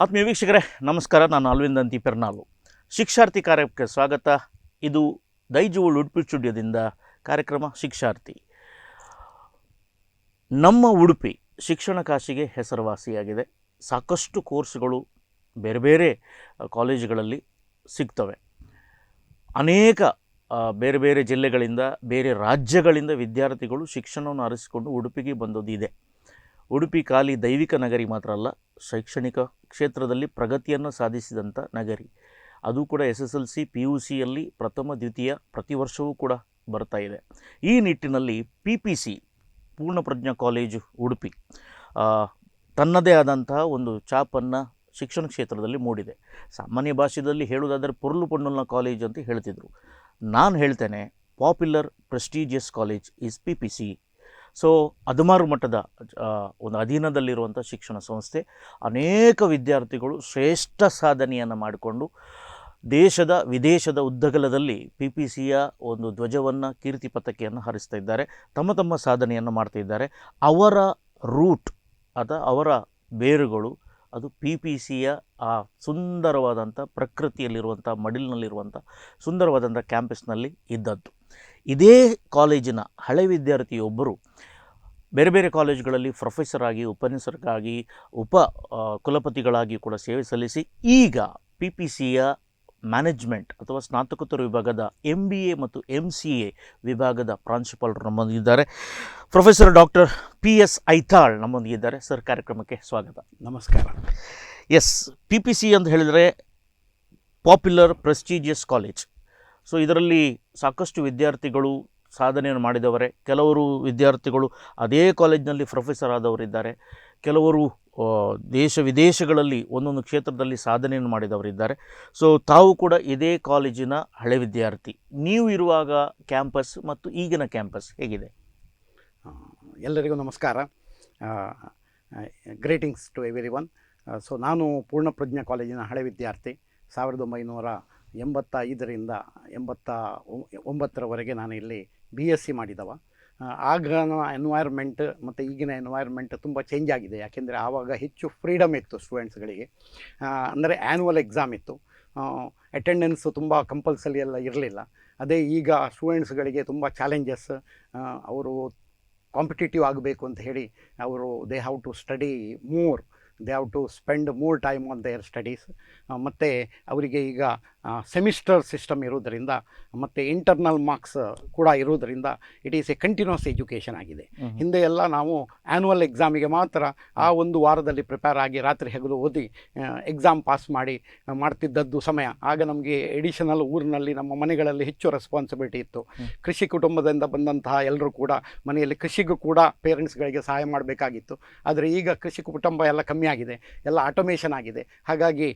ಆತ್ಮೀಯ ವೀಕ್ಷಕರೇ ನಮಸ್ಕಾರ. ನಾನು ಅಲ್ವಿಂದ್ ಅಂತಿ ಪೆರ್ನಾಳು. ಶಿಕ್ಷಾರ್ಥಿ ಕಾರ್ಯಕ್ಕೆ ಸ್ವಾಗತ. ಇದು ದೈಜುವಳ್ ಉಡುಪಿ ಸ್ಟುಡಿಯೋದಿಂದ ಕಾರ್ಯಕ್ರಮ ಶಿಕ್ಷಾರ್ಥಿ. ನಮ್ಮ ಉಡುಪಿ ಶಿಕ್ಷಣ ಕಾಶಿಗೆ ಹೆಸರುವಾಸಿಯಾಗಿದೆ. ಸಾಕಷ್ಟು ಕೋರ್ಸ್ಗಳು ಬೇರೆ ಬೇರೆ ಕಾಲೇಜುಗಳಲ್ಲಿ ಸಿಗ್ತವೆ. ಅನೇಕ ಬೇರೆ ಬೇರೆ ಜಿಲ್ಲೆಗಳಿಂದ, ಬೇರೆ ರಾಜ್ಯಗಳಿಂದ ವಿದ್ಯಾರ್ಥಿಗಳು ಶಿಕ್ಷಣವನ್ನು ಅರಸಿಕೊಂಡು ಉಡುಪಿಗೆ ಬಂದದ್ದು ಇದೆ. ಉಡುಪಿ ಖಾಲಿ ದೈವಿಕ ನಗರಿ ಮಾತ್ರ ಅಲ್ಲ, ಶೈಕ್ಷಣಿಕ ಕ್ಷೇತ್ರದಲ್ಲಿ ಪ್ರಗತಿಯನ್ನು ಸಾಧಿಸಿದಂಥ ನಗರಿ. ಅದು ಕೂಡ SSLC PUCಯಲ್ಲಿ ಪ್ರಥಮ ದ್ವಿತೀಯ ಪ್ರತಿ ವರ್ಷವೂ ಕೂಡ ಬರ್ತಾ ಇದೆ. ಈ ನಿಟ್ಟಿನಲ್ಲಿ PPC ಪೂರ್ಣಪ್ರಜ್ಞಾ ಕಾಲೇಜು ಉಡುಪಿ ತನ್ನದೇ ಆದಂತಹ ಒಂದು ಛಾಪನ್ನು ಶಿಕ್ಷಣ ಕ್ಷೇತ್ರದಲ್ಲಿ ಮೂಡಿದೆ. ಸಾಮಾನ್ಯ ಭಾಷೆಯಲ್ಲಿ ಹೇಳುವುದಾದರೆ ಪೊರ್ಲು ಪೊನ್ನಲ್ನ ಕಾಲೇಜ್ ಅಂತ ಹೇಳ್ತಿದ್ರು. ನಾನು ಹೇಳ್ತೇನೆ popular prestigious college is PPC. So Admar ಮಟ್ಟದ ಒಂದು ಅಧೀನದಲ್ಲಿರುವಂಥ ಶಿಕ್ಷಣ ಸಂಸ್ಥೆ. ಅನೇಕ ವಿದ್ಯಾರ್ಥಿಗಳು ಶ್ರೇಷ್ಠ ಸಾಧನೆಯನ್ನು ಮಾಡಿಕೊಂಡು ದೇಶದ ವಿದೇಶದ ಉದ್ದಗಲದಲ್ಲಿ PPCಯ ಒಂದು ಧ್ವಜವನ್ನು, ಕೀರ್ತಿ ಪತಾಕೆಯನ್ನು ಹಾರಿಸ್ತಾ ಇದ್ದಾರೆ. ತಮ್ಮ ತಮ್ಮ ಸಾಧನೆಯನ್ನು ಮಾಡ್ತಾ ಇದ್ದಾರೆ. ಅವರ ರೂಟ್ ಅವರ ಬೇರುಗಳು ಅದು PPCಯ ಆ ಸುಂದರವಾದಂಥ ಪ್ರಕೃತಿಯಲ್ಲಿರುವಂಥ ಮಡಿಲಿನಲ್ಲಿರುವಂಥ ಸುಂದರವಾದಂಥ ಕ್ಯಾಂಪಸ್ನಲ್ಲಿ ಇದ್ದದ್ದು. ಇದೇ ಕಾಲೇಜಿನ ಹಳೆ ವಿದ್ಯಾರ್ಥಿಯೊಬ್ಬರು ಬೇರೆ ಬೇರೆ ಕಾಲೇಜುಗಳಲ್ಲಿ ಪ್ರೊಫೆಸರ್ ಆಗಿ, ಉಪನ್ಯಾಸಕರಾಗಿ, ಕುಲಪತಿಗಳಾಗಿ ಕೂಡ ಸೇವೆ ಸಲ್ಲಿಸಿ ಈಗ PPCಯ ಮ್ಯಾನೇಜ್ಮೆಂಟ್ ಅಥವಾ ಸ್ನಾತಕೋತ್ತರ ವಿಭಾಗದ MBA ಮತ್ತು MCA ವಿಭಾಗದ ಪ್ರಾಂಶುಪಾಲರು ನಮ್ಮೊಂದಿಗಿದ್ದಾರೆ. ಪ್ರೊಫೆಸರ್ ಡಾಕ್ಟರ್ PS ಐತಾಳ್ ನಮ್ಮೊಂದಿಗಿದ್ದಾರೆ. ಸರ್, ಕಾರ್ಯಕ್ರಮಕ್ಕೆ ಸ್ವಾಗತ. ನಮಸ್ಕಾರ. ಎಸ್, PPC ಅಂತ ಹೇಳಿದರೆ ಪಾಪ್ಯುಲರ್ ಪ್ರೆಸ್ಟೀಜಿಯಸ್ ಕಾಲೇಜ್. ಸೊ ಇದರಲ್ಲಿ ಸಾಕಷ್ಟು ವಿದ್ಯಾರ್ಥಿಗಳು ಸಾಧನೆಯನ್ನು ಮಾಡಿದವರೇ. ಕೆಲವರು ವಿದ್ಯಾರ್ಥಿಗಳು ಅದೇ ಕಾಲೇಜಿನಲ್ಲಿ ಪ್ರೊಫೆಸರ್ ಆದವರಿದ್ದಾರೆ. ಕೆಲವರು ದೇಶ ವಿದೇಶಗಳಲ್ಲಿ ಒಂದೊಂದು ಕ್ಷೇತ್ರದಲ್ಲಿ ಸಾಧನೆಯನ್ನು ಮಾಡಿದವರಿದ್ದಾರೆ. ಸೊ ತಾವು ಕೂಡ ಇದೇ ಕಾಲೇಜಿನ ಹಳೆ ವಿದ್ಯಾರ್ಥಿ. ನೀವು ಇರುವಾಗ ಕ್ಯಾಂಪಸ್ ಮತ್ತು ಈಗಿನ ಕ್ಯಾಂಪಸ್ ಹೇಗಿದೆ? ಎಲ್ಲರಿಗೂ ನಮಸ್ಕಾರ. Greetings to every one. So ನಾನು ಪೂರ್ಣಪ್ರಜ್ಞಾ ಕಾಲೇಜಿನ ಹಳೆ ವಿದ್ಯಾರ್ಥಿ. 1985ರಿಂದ 89ರವರೆಗೆ ನಾನು ಇಲ್ಲಿ BSc ಮಾಡಿದವ. ಆಗಿನ ಎನ್ವೈರ್ಮೆಂಟ್ ಮತ್ತು ಈಗಿನ ಎನ್ವೈರ್ಮೆಂಟ್ ತುಂಬ ಚೇಂಜ್ ಆಗಿದೆ. ಯಾಕೆಂದರೆ ಆವಾಗ ಹೆಚ್ಚು ಫ್ರೀಡಮ್ ಇತ್ತು ಸ್ಟೂಡೆಂಟ್ಸ್ಗಳಿಗೆ. ಅಂದರೆ ಆ್ಯನ್ಯುವಲ್ ಎಕ್ಸಾಮ್ ಇತ್ತು, ಅಟೆಂಡೆನ್ಸು ತುಂಬ ಕಂಪಲ್ಸರಿ ಎಲ್ಲ ಇರಲಿಲ್ಲ. ಅದೇ ಈಗ ಸ್ಟೂಡೆಂಟ್ಸ್ಗಳಿಗೆ ತುಂಬ ಚಾಲೆಂಜಸ್. ಅವರು ಕಾಂಪಿಟೇಟಿವ್ ಆಗಬೇಕು ಅಂತ ಹೇಳಿ ಅವರು they have to study more, they have to spend more time on their studies. ಮತ್ತು ಅವರಿಗೆ ಈಗ ಸೆಮಿಸ್ಟರ್ ಸಿಸ್ಟಮ್ ಇರೋದರಿಂದ ಮತ್ತು ಇಂಟರ್ನಲ್ ಮಾರ್ಕ್ಸ್ ಕೂಡ ಇರೋದರಿಂದ it is a continuous education ಆಗಿದೆ. ಹಿಂದೆ ಎಲ್ಲ ನಾವು ಆ್ಯನ್ಯುವಲ್ ಎಕ್ಸಾಮಿಗೆ ಮಾತ್ರ ಆ ಒಂದು ವಾರದಲ್ಲಿ ಪ್ರಿಪೇರ್ ಆಗಿ ರಾತ್ರಿ ಹಗಲು ಓದಿ ಎಕ್ಸಾಮ್ ಪಾಸ್ ಮಾಡ್ತಿದ್ದದ್ದು ಸಮಯ. ಆಗ ನಮಗೆ ಎಡಿಷನಲ್ ಊರಿನಲ್ಲಿ ನಮ್ಮ ಮನೆಗಳಲ್ಲಿ ಹೆಚ್ಚು ರೆಸ್ಪಾನ್ಸಿಬಿಲಿಟಿ ಇತ್ತು. ಕೃಷಿ ಕುಟುಂಬದಿಂದ ಬಂದಂತಹ ಎಲ್ಲರೂ ಕೂಡ ಮನೆಯಲ್ಲಿ ಕೃಷಿಗೂ ಕೂಡ ಪೇರೆಂಟ್ಸ್ಗಳಿಗೆ ಸಹಾಯ ಮಾಡಬೇಕಾಗಿತ್ತು. ಆದರೆ ಈಗ ಕೃಷಿ ಕುಟುಂಬ ಎಲ್ಲ ಕಮ್ಮಿ ಆಗಿದೆ, ಎಲ್ಲ ಆಟೋಮೇಷನ್ ಆಗಿದೆ. ಹಾಗಾಗಿ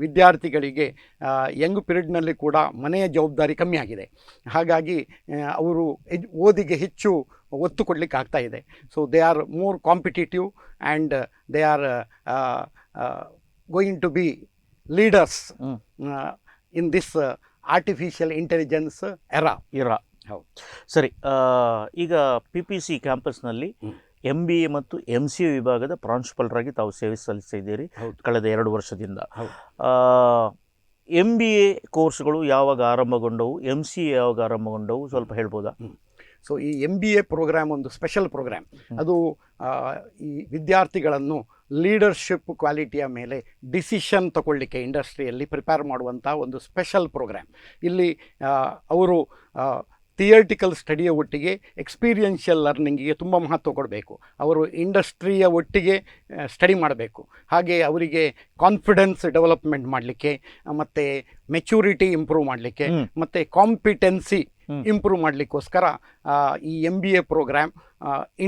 ವಿದ್ಯಾರ್ಥಿಗಳಿಗೆ ಯಂಗ್ ಪೀರಿಯಡ್ನಲ್ಲಿ ಕೂಡ ಮನೆಯ ಜವಾಬ್ದಾರಿ ಕಮ್ಮಿ ಆಗಿದೆ. ಹಾಗಾಗಿ ಅವರು ಓದಿಗೆ ಹೆಚ್ಚು ಒತ್ತು ಕೊಡಲಿಕ್ಕೆ ಆಗ್ತಾ ಇದೆ. So they are more competitive and they are going to be leaders in this artificial intelligence era. ಹೌದು, ಸರಿ. ಈಗ PPC ಕ್ಯಾಂಪಸ್ನಲ್ಲಿ MBA ಮತ್ತು MCA ವಿಭಾಗದ ಪ್ರಾಂಶುಪಾಲರಾಗಿ ತಾವು ಸೇವೆ ಸಲ್ಲಿಸಿದ್ದೀರಿ ಕಳೆದ 2 ವರ್ಷದಿಂದ. MBA ಕೋರ್ಸ್ಗಳು ಯಾವಾಗ ಆರಂಭಗೊಂಡವು, MCA ಯಾವಾಗ ಆರಂಭಗೊಂಡವು, ಸ್ವಲ್ಪ ಹೇಳ್ಬೋದಾ? ಸೊ ಈ MBA ಪ್ರೋಗ್ರಾಮ್ ಒಂದು ಸ್ಪೆಷಲ್ ಪ್ರೋಗ್ರಾಮ್. ಅದು ಈ ವಿದ್ಯಾರ್ಥಿಗಳನ್ನು ಲೀಡರ್ಶಿಪ್ ಕ್ವಾಲಿಟಿಯ ಮೇಲೆ ಡಿಸಿಷನ್ ತಗೊಳ್ಳಿಕ್ಕೆ ಇಂಡಸ್ಟ್ರಿಯಲ್ಲಿ ಪ್ರಿಪೇರ್ ಮಾಡುವಂಥ ಒಂದು ಸ್ಪೆಷಲ್ ಪ್ರೋಗ್ರಾಮ್. ಇಲ್ಲಿ ಅವರು ಥಿಯರಿಟಿಕಲ್ ಸ್ಟಡಿಯ ಒಟ್ಟಿಗೆ ಎಕ್ಸ್ಪೀರಿಯನ್ಷಿಯಲ್ ಲರ್ನಿಂಗಿಗೆ ತುಂಬ ಮಹತ್ವ ಕೊಡಬೇಕು. ಅವರು ಇಂಡಸ್ಟ್ರಿಯ ಒಟ್ಟಿಗೆ ಸ್ಟಡಿ ಮಾಡಬೇಕು. ಹಾಗೆ ಅವರಿಗೆ ಕಾನ್ಫಿಡೆನ್ಸ್ ಡೆವಲಪ್ಮೆಂಟ್ ಮಾಡಲಿಕ್ಕೆ, ಮತ್ತು ಮೆಚುರಿಟಿ ಇಂಪ್ರೂವ್ ಮಾಡಲಿಕ್ಕೆ, ಮತ್ತು ಕಾಂಪಿಟೆನ್ಸಿ ಇಂಪ್ರೂವ್ ಮಾಡಲಿಕ್ಕೋಸ್ಕರ ಈ MBA ಪ್ರೋಗ್ರಾಮ್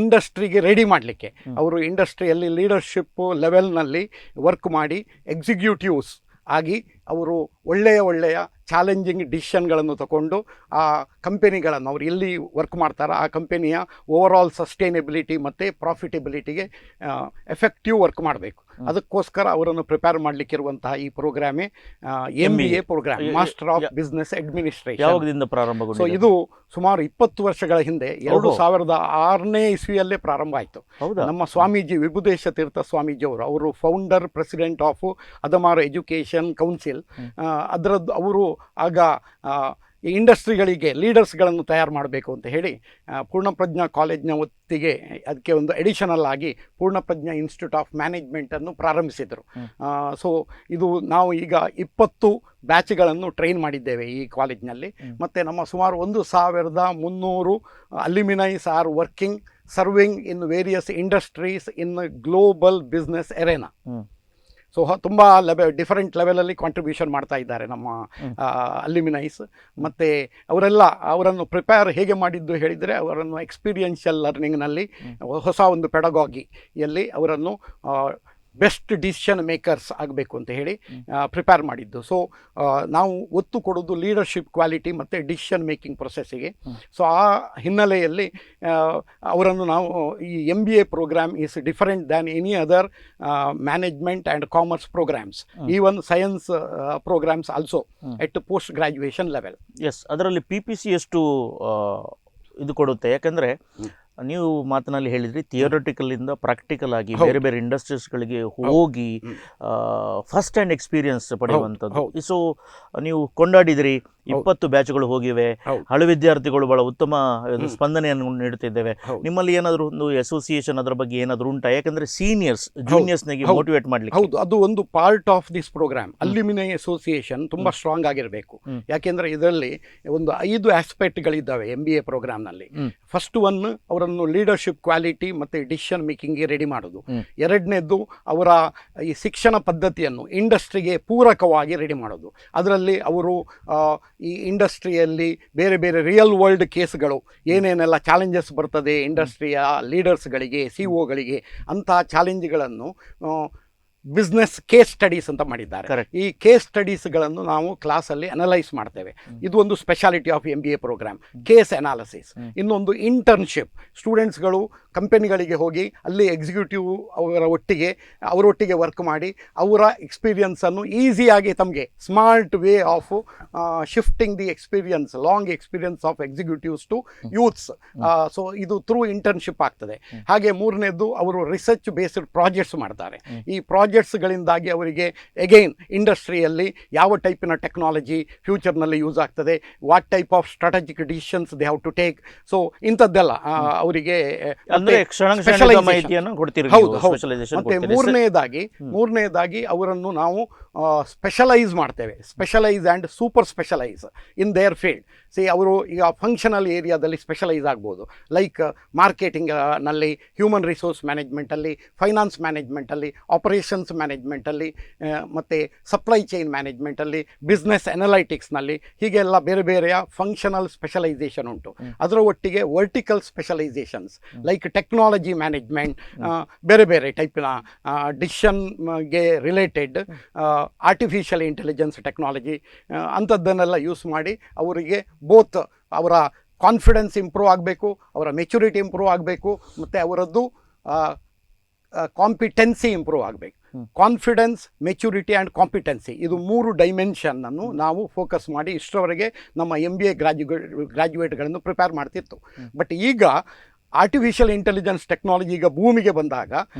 ಇಂಡಸ್ಟ್ರಿಗೆ ರೆಡಿ ಮಾಡಲಿಕ್ಕೆ, ಅವರು ಇಂಡಸ್ಟ್ರಿಯಲ್ಲಿ ಲೀಡರ್ಶಿಪ್ ಲೆವೆಲ್ನಲ್ಲಿ ವರ್ಕ್ ಮಾಡಿ ಎಕ್ಸಿಕ್ಯೂಟಿವ್ಸ್ ಆಗಿ ಅವರು ಒಳ್ಳೆಯ ಚಾಲೆಂಜಿಂಗ್ ಡಿಸಿಷನ್ಗಳನ್ನು ತಗೊಂಡು ಆ ಕಂಪೆನಿಗಳನ್ನು ಅವ್ರು ಎಲ್ಲಿ ವರ್ಕ್ ಮಾಡ್ತಾರೋ ಆ ಕಂಪೆನಿಯ ಓವರಾಲ್ ಸಸ್ಟೈನಬಿಲಿಟಿ ಮತ್ತು ಪ್ರಾಫಿಟಬಿಲಿಟಿಗೆ ಎಫೆಕ್ಟಿವ್ ವರ್ಕ್ ಮಾಡಬೇಕು. ಅದಕ್ಕೋಸ್ಕರ ಅವರನ್ನು ಪ್ರಿಪೇರ್ ಮಾಡಲಿಕ್ಕಿರುವಂತಹ ಈ ಪ್ರೋಗ್ರಾಮೇ MBA programme, master of business administration. ಯಾವಾಗದಿಂದ ಪ್ರಾರಂಭಗೊಂಡಿದೆ? ಸೊ ಇದು ಸುಮಾರು 20 ವರ್ಷಗಳ ಹಿಂದೆ 2006ನೇ ಇಸ್ವಿಯಲ್ಲೇ ಪ್ರಾರಂಭ ಆಯಿತು. ನಮ್ಮ ಸ್ವಾಮೀಜಿ ವಿಭುದೇಶ ತೀರ್ಥ ಸ್ವಾಮೀಜಿ ಅವರು founder president of Admar education council. ಅದರದ್ದು ಅವರು ಆಗ ಈ ಇಂಡಸ್ಟ್ರಿಗಳಿಗೆ ಲೀಡರ್ಸ್ಗಳನ್ನು ತಯಾರು ಮಾಡಬೇಕು ಅಂತ ಹೇಳಿ ಪೂರ್ಣಪ್ರಜ್ಞಾ ಕಾಲೇಜ್ನ ಹೊತ್ತಿಗೆ ಅದಕ್ಕೆ ಒಂದು ಎಡಿಷನಲ್ ಆಗಿ ಪೂರ್ಣಪ್ರಜ್ಞಾ ಇನ್ಸ್ಟಿಟ್ಯೂಟ್ ಆಫ್ ಮ್ಯಾನೇಜ್ಮೆಂಟನ್ನು ಪ್ರಾರಂಭಿಸಿದರು. ಸೊ ಇದು ನಾವು ಈಗ 20 ಬ್ಯಾಚ್ಗಳನ್ನು ಟ್ರೈನ್ ಮಾಡಿದ್ದೇವೆ ಈ ಕಾಲೇಜ್ನಲ್ಲಿ. ಮತ್ತು ನಮ್ಮ ಸುಮಾರು 1300 alumni are working serving in various industries in global business arena. So ತುಂಬ ಡಿಫರೆಂಟ್ ಲೆವೆಲಲ್ಲಿ ಕಾಂಟ್ರಿಬ್ಯೂಷನ್ ಮಾಡ್ತಾ ಇದ್ದಾರೆ ನಮ್ಮ ಅಲ್ಯುಮಿನೈಸ್. ಮತ್ತು ಅವರನ್ನು ಪ್ರಿಪೇರ್ ಹೇಗೆ ಮಾಡಿದ್ದು ಹೇಳಿದರೆ, ಅವರನ್ನು ಎಕ್ಸ್ಪೀರಿಯನ್ಷಿಯಲ್ ಲರ್ನಿಂಗ್ನಲ್ಲಿ ಹೊಸ ಒಂದು ಪೆಡಗಾಗಿಯಲ್ಲಿ ಅವರನ್ನು ಬೆಸ್ಟ್ ಡಿಸಿಷನ್ ಮೇಕರ್ಸ್ ಆಗಬೇಕು ಅಂತ ಹೇಳಿ ಪ್ರಿಪೇರ್ ಮಾಡಿದ್ದು. ಸೊ ನಾವು ಒತ್ತು ಕೊಡೋದು ಲೀಡರ್ಶಿಪ್ ಕ್ವಾಲಿಟಿ ಮತ್ತು ಡಿಸಿಷನ್ ಮೇಕಿಂಗ್ ಪ್ರೊಸೆಸ್ಸಿಗೆ. ಸೊ ಆ ಹಿನ್ನೆಲೆಯಲ್ಲಿ ಅವರನ್ನು ನಾವು ಈ MBA programme is different than any other management and commerce programmes, even science programmes also at post graduation level. Yes, ಅದರಲ್ಲಿ PPC ಎಷ್ಟು ಇದು ಕೊಡುತ್ತೆ? ಯಾಕಂದರೆ ನೀವು ಮಾತಿನಲ್ಲಿ ಹೇಳಿದ್ರಿ ಥಿಯರಿಟಿಕಲಿಂದ ಪ್ರಾಕ್ಟಿಕಲ್ ಆಗಿ ಬೇರೆ ಬೇರೆ ಇಂಡಸ್ಟ್ರೀಸ್ಗಳಿಗೆ ಹೋಗಿ ಫಸ್ಟ್ ಹ್ಯಾಂಡ್ ಎಕ್ಸ್ಪೀರಿಯನ್ಸ್ ಪಡೆಯುವಂಥದ್ದು. ಸೊ ನೀವು ಕೊಂಡಾಡಿದಿರಿ, 20 ಬ್ಯಾಚ್ಗಳು ಹೋಗಿವೆ, ಹಳೆ ವಿದ್ಯಾರ್ಥಿಗಳು ಬಹಳ ಉತ್ತಮ ಸ್ಪಂದನೆಯನ್ನು ನೀಡುತ್ತಿದ್ದೇವೆ. ನಿಮ್ಮಲ್ಲಿ ಏನಾದರೂ ಒಂದು ಅಸೋಸಿಯೇಷನ್ ಅದರ ಬಗ್ಗೆ ಏನಾದರೂ ಉಂಟಾ? ಯಾಕಂದ್ರೆ ಸೀನಿಯರ್ಸ್ ಜೂನಿಯರ್ಸ್ನಾಗಿ ಮೋಟಿವೇಟ್ ಮಾಡಲಿಕ್ಕೆ. ಹೌದು, ಅದು ಒಂದು part of this program. Alumni association ತುಂಬ ಸ್ಟ್ರಾಂಗ್ ಆಗಿರಬೇಕು. ಯಾಕೆಂದರೆ ಇದರಲ್ಲಿ ಒಂದು 5 ಆಸ್ಪೆಕ್ಟ್ಗಳಿದ್ದಾವೆ MBA ಪ್ರೋಗ್ರಾಮ್ನಲ್ಲಿ. ಫಸ್ಟ್ ಒನ್, ಅವರನ್ನು ಲೀಡರ್ಶಿಪ್ ಕ್ವಾಲಿಟಿ ಮತ್ತು ಡಿಸಿಷನ್ ಮೇಕಿಂಗ್ಗೆ ರೆಡಿ ಮಾಡೋದು. ಎರಡನೇದ್ದು, ಅವರ ಈ ಶಿಕ್ಷಣ ಪದ್ಧತಿಯನ್ನು ಇಂಡಸ್ಟ್ರಿಗೆ ಪೂರಕವಾಗಿ ರೆಡಿ ಮಾಡೋದು. ಅದರಲ್ಲಿ ಅವರು ಈ ಇಂಡಸ್ಟ್ರಿಯಲ್ಲಿ ಬೇರೆ ಬೇರೆ ರಿಯಲ್ ವರ್ಲ್ಡ್ ಕೇಸ್ಗಳು ಏನೇನೆಲ್ಲ ಚಾಲೆಂಜಸ್ ಬರ್ತದೆ ಇಂಡಸ್ಟ್ರಿಯ ಲೀಡರ್ಸ್ಗಳಿಗೆ, CEOಗಳಿಗೆ, ಅಂತಹ ಚಾಲೆಂಜ್ಗಳನ್ನು ಬಿಸ್ನೆಸ್ ಕೇಸ್ ಸ್ಟಡೀಸ್ ಅಂತ ಮಾಡಿದ್ದಾರೆ. ಈ ಕೇಸ್ ಸ್ಟಡೀಸ್ಗಳನ್ನು ನಾವು ಕ್ಲಾಸಲ್ಲಿ ಅನಲೈಸ್ ಮಾಡ್ತೇವೆ. ಇದು ಒಂದು speciality of MBA programme, case analysis. ಇನ್ನೊಂದು ಇಂಟರ್ನ್ಶಿಪ್, ಸ್ಟೂಡೆಂಟ್ಸ್ಗಳು ಕಂಪೆನಿಗಳಿಗೆ ಹೋಗಿ ಅಲ್ಲಿ ಎಕ್ಸಿಕ್ಯೂಟಿವ್ ಅವರೊಟ್ಟಿಗೆ ವರ್ಕ್ ಮಾಡಿ ಅವರ ಎಕ್ಸ್ಪೀರಿಯನ್ಸನ್ನು ಈಸಿಯಾಗಿ ತಮಗೆ smart way of shifting the experience, long experience of executives to youths. So ಇದು ಥ್ರೂ ಇಂಟರ್ನ್ಶಿಪ್ ಆಗ್ತದೆ. ಹಾಗೆ ಮೂರನೇದು, ಅವರು ರಿಸರ್ಚ್ ಬೇಸ್ಡ್ ಪ್ರಾಜೆಕ್ಟ್ಸ್ ಮಾಡ್ತಾರೆ. ಈ ಪ್ರಾಜೆಕ್ಟ್ಸ್ಗಳಿಂದಾಗಿ ಅವರಿಗೆ ಅಗೈನ್ ಇಂಡಸ್ಟ್ರಿಯಲ್ಲಿ ಯಾವ ಟೈಪಿನ ಟೆಕ್ನಾಲಜಿ ಫ್ಯೂಚರ್ನಲ್ಲಿ ಯೂಸ್ ಆಗ್ತದೆ, what type of strategic decisions they have to take. So ಇಂಥದ್ದೆಲ್ಲ ಅವರಿಗೆ ಮತ್ತೆ ಮೂರನೇದಾಗಿ ಅವರನ್ನು ನಾವು ಸ್ಪೆಷಲೈಸ್ ಮಾಡ್ತೇವೆ. Specialise and super specialise in their field. ಅವರು ಈಗ ಫಂಕ್ಷನಲ್ ಏರಿಯಾದಲ್ಲಿ ಸ್ಪೆಷಲೈಸ್ ಆಗ್ಬೋದು, ಲೈಕ್ ಮಾರ್ಕೆಟಿಂಗ್ನಲ್ಲಿ, ಹ್ಯೂಮನ್ ರಿಸೋರ್ಸ್ ಮ್ಯಾನೇಜ್ಮೆಂಟಲ್ಲಿ, ಫೈನಾನ್ಸ್ ಮ್ಯಾನೇಜ್ಮೆಂಟಲ್ಲಿ, ಆಪರೇಷನ್ಸ್ ಮ್ಯಾನೇಜ್ಮೆಂಟಲ್ಲಿ, ಮತ್ತು ಸಪ್ಲೈ ಚೈನ್ ಮ್ಯಾನೇಜ್ಮೆಂಟಲ್ಲಿ, ಬಿಸ್ನೆಸ್ ಅನಲೈಟಿಕ್ಸ್ನಲ್ಲಿ, ಹೀಗೆಲ್ಲ ಬೇರೆ ಬೇರೆಯ ಫಂಕ್ಷನಲ್ ಸ್ಪೆಷಲೈಸೇಷನ್ ಉಂಟು. ಅದರ ಒಟ್ಟಿಗೆ vertical specialisations like technology management, ಬೇರೆ ಬೇರೆ ಟೈಪಿನ ಡಿಸಿಷನ್ಗೆ ರಿಲೇಟೆಡ್ ಆರ್ಟಿಫಿಷಿಯಲ್ ಇಂಟೆಲಿಜೆನ್ಸ್ ಟೆಕ್ನಾಲಜಿ ಅಂಥದ್ದನ್ನೆಲ್ಲ ಯೂಸ್ ಮಾಡಿ ಅವರಿಗೆ ಬೋತ್ ಅವರ ಕಾನ್ಫಿಡೆನ್ಸ್ ಇಂಪ್ರೂವ್ ಆಗಬೇಕು, ಅವರ ಮೆಚುರಿಟಿ ಇಂಪ್ರೂವ್ ಆಗಬೇಕು, ಮತ್ತು ಅವರದ್ದು ಕಾಂಪಿಟೆನ್ಸಿ ಇಂಪ್ರೂವ್ ಆಗಬೇಕು. ಕಾನ್ಫಿಡೆನ್ಸ್, ಮೆಚುರಿಟಿ ಆ್ಯಂಡ್ ಕಾಂಪಿಟೆನ್ಸಿ, ಇದು 3 ಡೈಮೆನ್ಷನ್ನನ್ನು ನಾವು ಫೋಕಸ್ ಮಾಡಿ ಇಷ್ಟರವರೆಗೆ ನಮ್ಮ MBA ಗ್ರ್ಯಾಜುಯೇಟ್ಗಳನ್ನು ಪ್ರಿಪೇರ್ ಮಾಡ್ತಿತ್ತು. ಬಟ್ ಈಗ ಆರ್ಟಿಫಿಷಿಯಲ್ ಇಂಟೆಲಿಜೆನ್ಸ್ ಟೆಕ್ನಾಲಜಿ ಈಗ ಭೂಮಿಗೆ ಬಂದಾಗ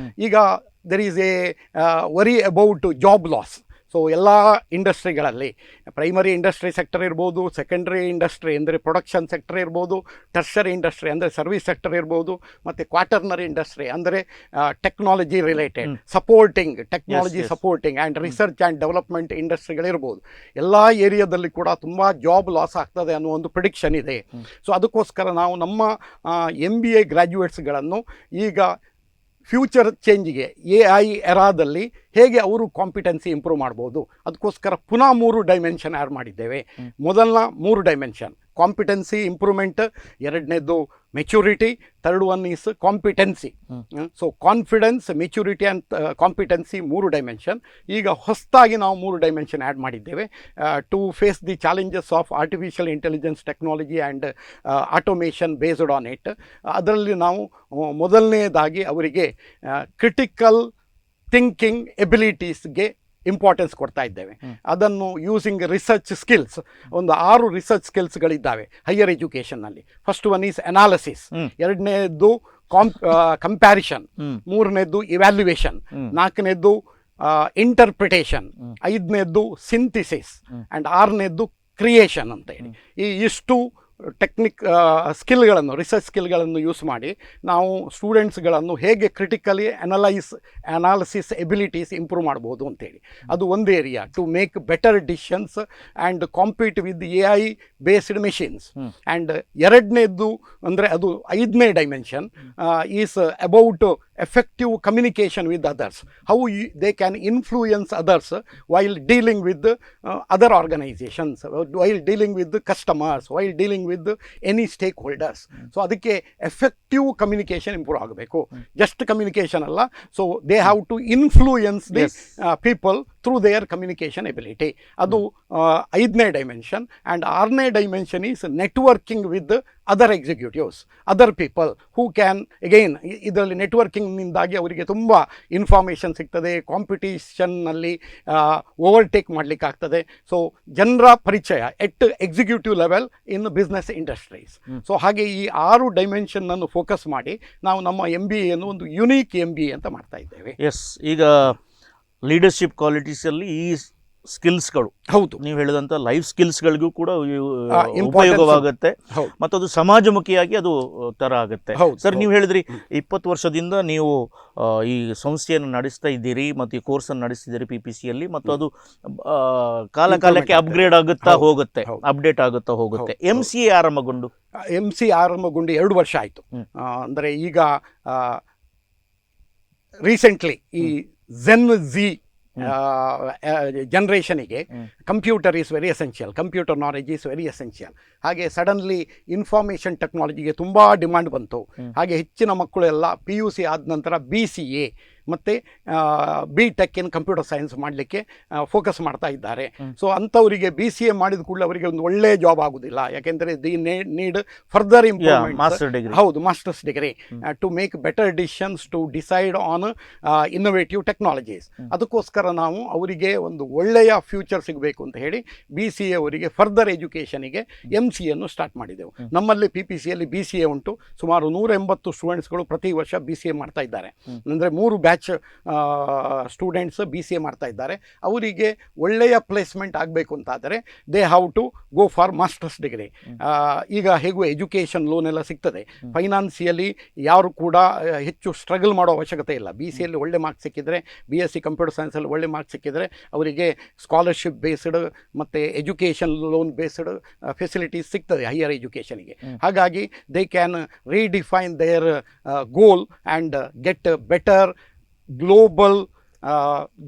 ಈಗ there is A worry about job loss. So ಎಲ್ಲ ಇಂಡಸ್ಟ್ರಿಗಳಲ್ಲಿ ಪ್ರೈಮರಿ ಇಂಡಸ್ಟ್ರಿ ಸೆಕ್ಟರ್ ಇರ್ಬೋದು, ಸೆಕೆಂಡ್ರಿ ಇಂಡಸ್ಟ್ರಿ ಅಂದರೆ ಪ್ರೊಡಕ್ಷನ್ ಸೆಕ್ಟರ್ ಇರ್ಬೋದು, ಟರ್ಷರಿ ಇಂಡಸ್ಟ್ರಿ ಅಂದರೆ ಸರ್ವಿಸ್ ಸೆಕ್ಟರ್ ಇರ್ಬೋದು, ಮತ್ತು ಕ್ವಾಟರ್ನರಿ ಇಂಡಸ್ಟ್ರಿ ಅಂದರೆ technology related supporting, technology supporting and research and development ಇಂಡಸ್ಟ್ರಿಗಳಿರ್ಬೋದು. ಎಲ್ಲ ಏರಿಯಾದಲ್ಲಿ ಕೂಡ ತುಂಬ ಜಾಬ್ ಲಾಸ್ ಆಗ್ತದೆ ಅನ್ನೋ ಒಂದು ಪ್ರಿಡಿಕ್ಷನ್ ಇದೆ. ಸೊ ಅದಕ್ಕೋಸ್ಕರ ನಾವು ನಮ್ಮ MBA ಗ್ರ್ಯಾಜುಯೇಟ್ಸ್ಗಳನ್ನು ಈಗ ಫ್ಯೂಚರ್ ಚೇಂಜಿಗೆ AI ಎರಾದಲ್ಲಿ ಹೇಗೆ ಅವರು ಕಾಂಪಿಟೆನ್ಸಿ ಇಂಪ್ರೂವ್ ಮಾಡ್ಬೋದು, ಅದಕ್ಕೋಸ್ಕರ ಪುನಃ 3 ಡೈಮೆನ್ಷನ್ ಆ್ಯಡ್ ಮಾಡಿದ್ದೇವೆ. ಮೊದಲನ 3 ಡೈಮೆನ್ಷನ್ ಕಾಂಪಿಟೆನ್ಸಿ ಇಂಪ್ರೂವ್ಮೆಂಟ್, ಎರಡನೇದು maturity, third one is competency. So confidence, maturity and competency 3 dimension. ಈಗ ಹೊಸದಾಗಿ ನಾವು 3 ಡೈಮೆನ್ಷನ್ ಆ್ಯಡ್ ಮಾಡಿದ್ದೇವೆ to face the challenges of artificial intelligence technology and automation based on it. ಅದರಲ್ಲಿ ನಾವು ಮೊದಲನೇದಾಗಿ ಅವರಿಗೆ ಕ್ರಿಟಿಕಲ್ ಥಿಂಕಿಂಗ್ ಎಬಿಲಿಟೀಸ್ಗೆ ಇಂಪಾರ್ಟೆನ್ಸ್ ಕೊಡ್ತಾ ಇದ್ದೇವೆ. ಅದನ್ನು ಯೂಸಿಂಗ್ ರಿಸರ್ಚ್ ಸ್ಕಿಲ್ಸ್, ಒಂದು 6 ರಿಸರ್ಚ್ ಸ್ಕಿಲ್ಸ್ಗಳಿದ್ದಾವೆ ಹೈಯರ್ ಎಜುಕೇಷನ್ನಲ್ಲಿ. ಫಸ್ಟ್ ಒನ್ ಈಸ್ ಅನಾಲಿಸಿಸ್, ಎರಡನೇದ್ದು ಕಂಪ್ಯಾರಿಷನ್, ಮೂರನೇದ್ದು ಇವ್ಯಾಲ್ಯುಯೇಷನ್, ನಾಲ್ಕನೇದ್ದು ಇಂಟರ್ಪ್ರಿಟೇಷನ್, ಐದನೇದ್ದು ಸಿಂಥಿಸಿಸ್ ಆ್ಯಂಡ್ 6ನೇದ್ದು ಕ್ರಿಯೇಷನ್ ಅಂತ ಹೇಳಿ. ಈ ಇಷ್ಟು ಸ್ಕಿಲ್ಗಳನ್ನು, ರಿಸರ್ಚ್ ಸ್ಕಿಲ್ಗಳನ್ನು ಯೂಸ್ ಮಾಡಿ ನಾವು ಸ್ಟೂಡೆಂಟ್ಸ್ಗಳನ್ನು ಹೇಗೆ ಕ್ರಿಟಿಕಲಿ ಅನಾಲಿಸಿಸ್ ಎಬಿಲಿಟೀಸ್ ಇಂಪ್ರೂವ್ ಮಾಡ್ಬೋದು ಅಂತೇಳಿ. ಅದು ಒಂದು area to make better decisions and compete with AI based machines. And ಎರಡನೇದ್ದು ಅಂದರೆ ಅದು 5ನೇ dimension is about effective communication with others, how they can influence others while dealing with other organizations, while dealing with the customers, while dealing with any stakeholders. So ಅದಕ್ಕೆ effective communication improve ಆಗಬೇಕು, just communication ಅಲ್ಲ. So they have to influence the people through their communication ability. ಅದು 5ನೇ dimension. And 6ನೇ dimension is networking with other executives, other people who can again, ಇದರಲ್ಲಿ ನೆಟ್ವರ್ಕಿಂಗ್ನಿಂದಾಗಿ ಅವರಿಗೆ ತುಂಬ ಇನ್ಫಾರ್ಮೇಷನ್ ಸಿಗ್ತದೆ, ಕಾಂಪಿಟೇಷನ್ನಲ್ಲಿ ಓವರ್ಟೇಕ್ ಮಾಡಲಿಕ್ಕಾಗ್ತದೆ. ಸೊ ಜನರ ಪರಿಚಯ at executive level in business industries. So ಹಾಗೆ ಈ 6 ಡೈಮೆನ್ಷನ್ನನ್ನು ಫೋಕಸ್ ಮಾಡಿ ನಾವು ನಮ್ಮ MBAಯನ್ನು ಒಂದು ಯುನೀಕ್ MBA ಅಂತ ಮಾಡ್ತಾ ಇದ್ದೇವೆ. ಎಸ್, ಈಗ ಲೀಡರ್ಶಿಪ್ ಕ್ವಾಲಿಟೀಸಲ್ಲಿ ಈ ಸ್ಕಿಲ್ಸ್ಗಳು, ಹೌದು, ನೀವು ಹೇಳಿದಂಥ ಲೈಫ್ ಸ್ಕಿಲ್ಸ್ಗಳಿಗೂ ಕೂಡ ಉಪಯೋಗವಾಗುತ್ತೆ ಮತ್ತು ಅದು ಸಮಾಜಮುಖಿಯಾಗಿ ಅದು ಥರ ಆಗುತ್ತೆ. ಸರ್, ನೀವು ಹೇಳಿದ್ರಿ 20 ವರ್ಷದಿಂದ ನೀವು ಈ ಸಂಸ್ಥೆಯನ್ನು ನಡೆಸ್ತಾ ಇದ್ದೀರಿ ಮತ್ತು ಈ ಕೋರ್ಸನ್ನು ನಡೆಸ್ತಿದ್ದೀರಿ PPCಯಲ್ಲಿ, ಮತ್ತು ಅದು ಕಾಲಕ್ಕೆ ಅಪ್ಗ್ರೇಡ್ ಆಗುತ್ತಾ ಹೋಗುತ್ತೆ, ಅಪ್ಡೇಟ್ ಆಗುತ್ತಾ ಹೋಗುತ್ತೆ. MCA ಆರಂಭಗೊಂಡು 2 ವರ್ಷ ಆಯಿತು. ಅಂದರೆ ಈಗ ರೀಸೆಂಟ್ಲಿ ಈ Gen Z ಜನರೇಷನಿಗೆ computer is very essential, computer knowledge is very essential. ಹಾಗೆ ಸಡನ್ಲಿ ಇನ್ಫಾರ್ಮೇಷನ್ ಟೆಕ್ನಾಲಜಿಗೆ ತುಂಬ ಡಿಮಾಂಡ್ ಬಂತು. ಹಾಗೆ ಹೆಚ್ಚಿನ ಮಕ್ಕಳೆಲ್ಲ PUC ಆದ ನಂತರ BCA ಮತ್ತು B.Tech ಇನ್ ಕಂಪ್ಯೂಟರ್ ಸೈನ್ಸ್ ಮಾಡಲಿಕ್ಕೆ ಫೋಕಸ್ ಮಾಡ್ತಾ ಇದ್ದಾರೆ. ಸೊ ಅಂಥವರಿಗೆ BCA ಮಾಡಿದ ಕೂಡಲೇ ಅವರಿಗೆ ಒಂದು ಒಳ್ಳೆಯ ಜಾಬ್ ಆಗೋದಿಲ್ಲ, ಯಾಕೆಂದರೆ ದಿ ನೀಡ್ ಫರ್ದರ್ ಇಂಪ್ರೂವ್ಮೆಂಟ್. ಹೌದು, masters degree to make better decisions, to decide on innovative technologies. ಅದಕ್ಕೋಸ್ಕರ ನಾವು ಅವರಿಗೆ ಒಂದು ಒಳ್ಳೆಯ ಫ್ಯೂಚರ್ ಸಿಗಬೇಕು ಅಂತ ಹೇಳಿ BCA ಅವರಿಗೆ ಫರ್ದರ್ ಎಜುಕೇಷನಿಗೆ MCA ಸ್ಟಾರ್ಟ್ ಮಾಡಿದೆವು. ನಮ್ಮಲ್ಲಿ PPCಯಲ್ಲಿ BCA ಉಂಟು. ಸುಮಾರು 180 ಸ್ಟೂಡೆಂಟ್ಸ್ಗಳು ಪ್ರತಿ ವರ್ಷ BCA ಮಾಡ್ತಾ ಇದ್ದಾರೆ. ಅಂದರೆ 3 ಬ್ಯಾಚ್ ಸ್ಟೂಡೆಂಟ್ಸ್ BCA ಮಾಡ್ತಾ ಇದ್ದಾರೆ. ಅವರಿಗೆ ಒಳ್ಳೆಯ ಪ್ಲೇಸ್ಮೆಂಟ್ ಆಗಬೇಕು ಅಂತಾದರೆ they have to go for masters degree. ಈಗ ಹೇಗೂ ಎಜುಕೇಷನ್ ಲೋನ್ ಎಲ್ಲ ಸಿಗ್ತದೆ, ಫೈನಾನ್ಸಿಯಲಿ ಯಾರು ಕೂಡ ಹೆಚ್ಚು ಸ್ಟ್ರಗಲ್ ಮಾಡೋ ಅವಶ್ಯಕತೆ ಇಲ್ಲ. BCAಯಲ್ಲಿ ಒಳ್ಳೆ ಮಾರ್ಕ್ಸ್ ಸಿಕ್ಕಿದರೆ, BSc ಕಂಪ್ಯೂಟರ್ ಸೈನ್ಸಲ್ಲಿ ಒಳ್ಳೆ ಮಾರ್ಕ್ಸ್ ಸಿಕ್ಕಿದರೆ ಅವರಿಗೆ ಸ್ಕಾಲರ್ಶಿಪ್ ಬೇಸ್ಡ್ ಮತ್ತು ಎಜುಕೇಷನ್ ಲೋನ್ ಬೇಸ್ಡ್ ಫೆಸಿಲಿಟೀಸ್ ಸಿಗ್ತದೆ ಹೈಯರ್ ಎಜುಕೇಷನಿಗೆ. ಹಾಗಾಗಿ they can redefine their goal and get better global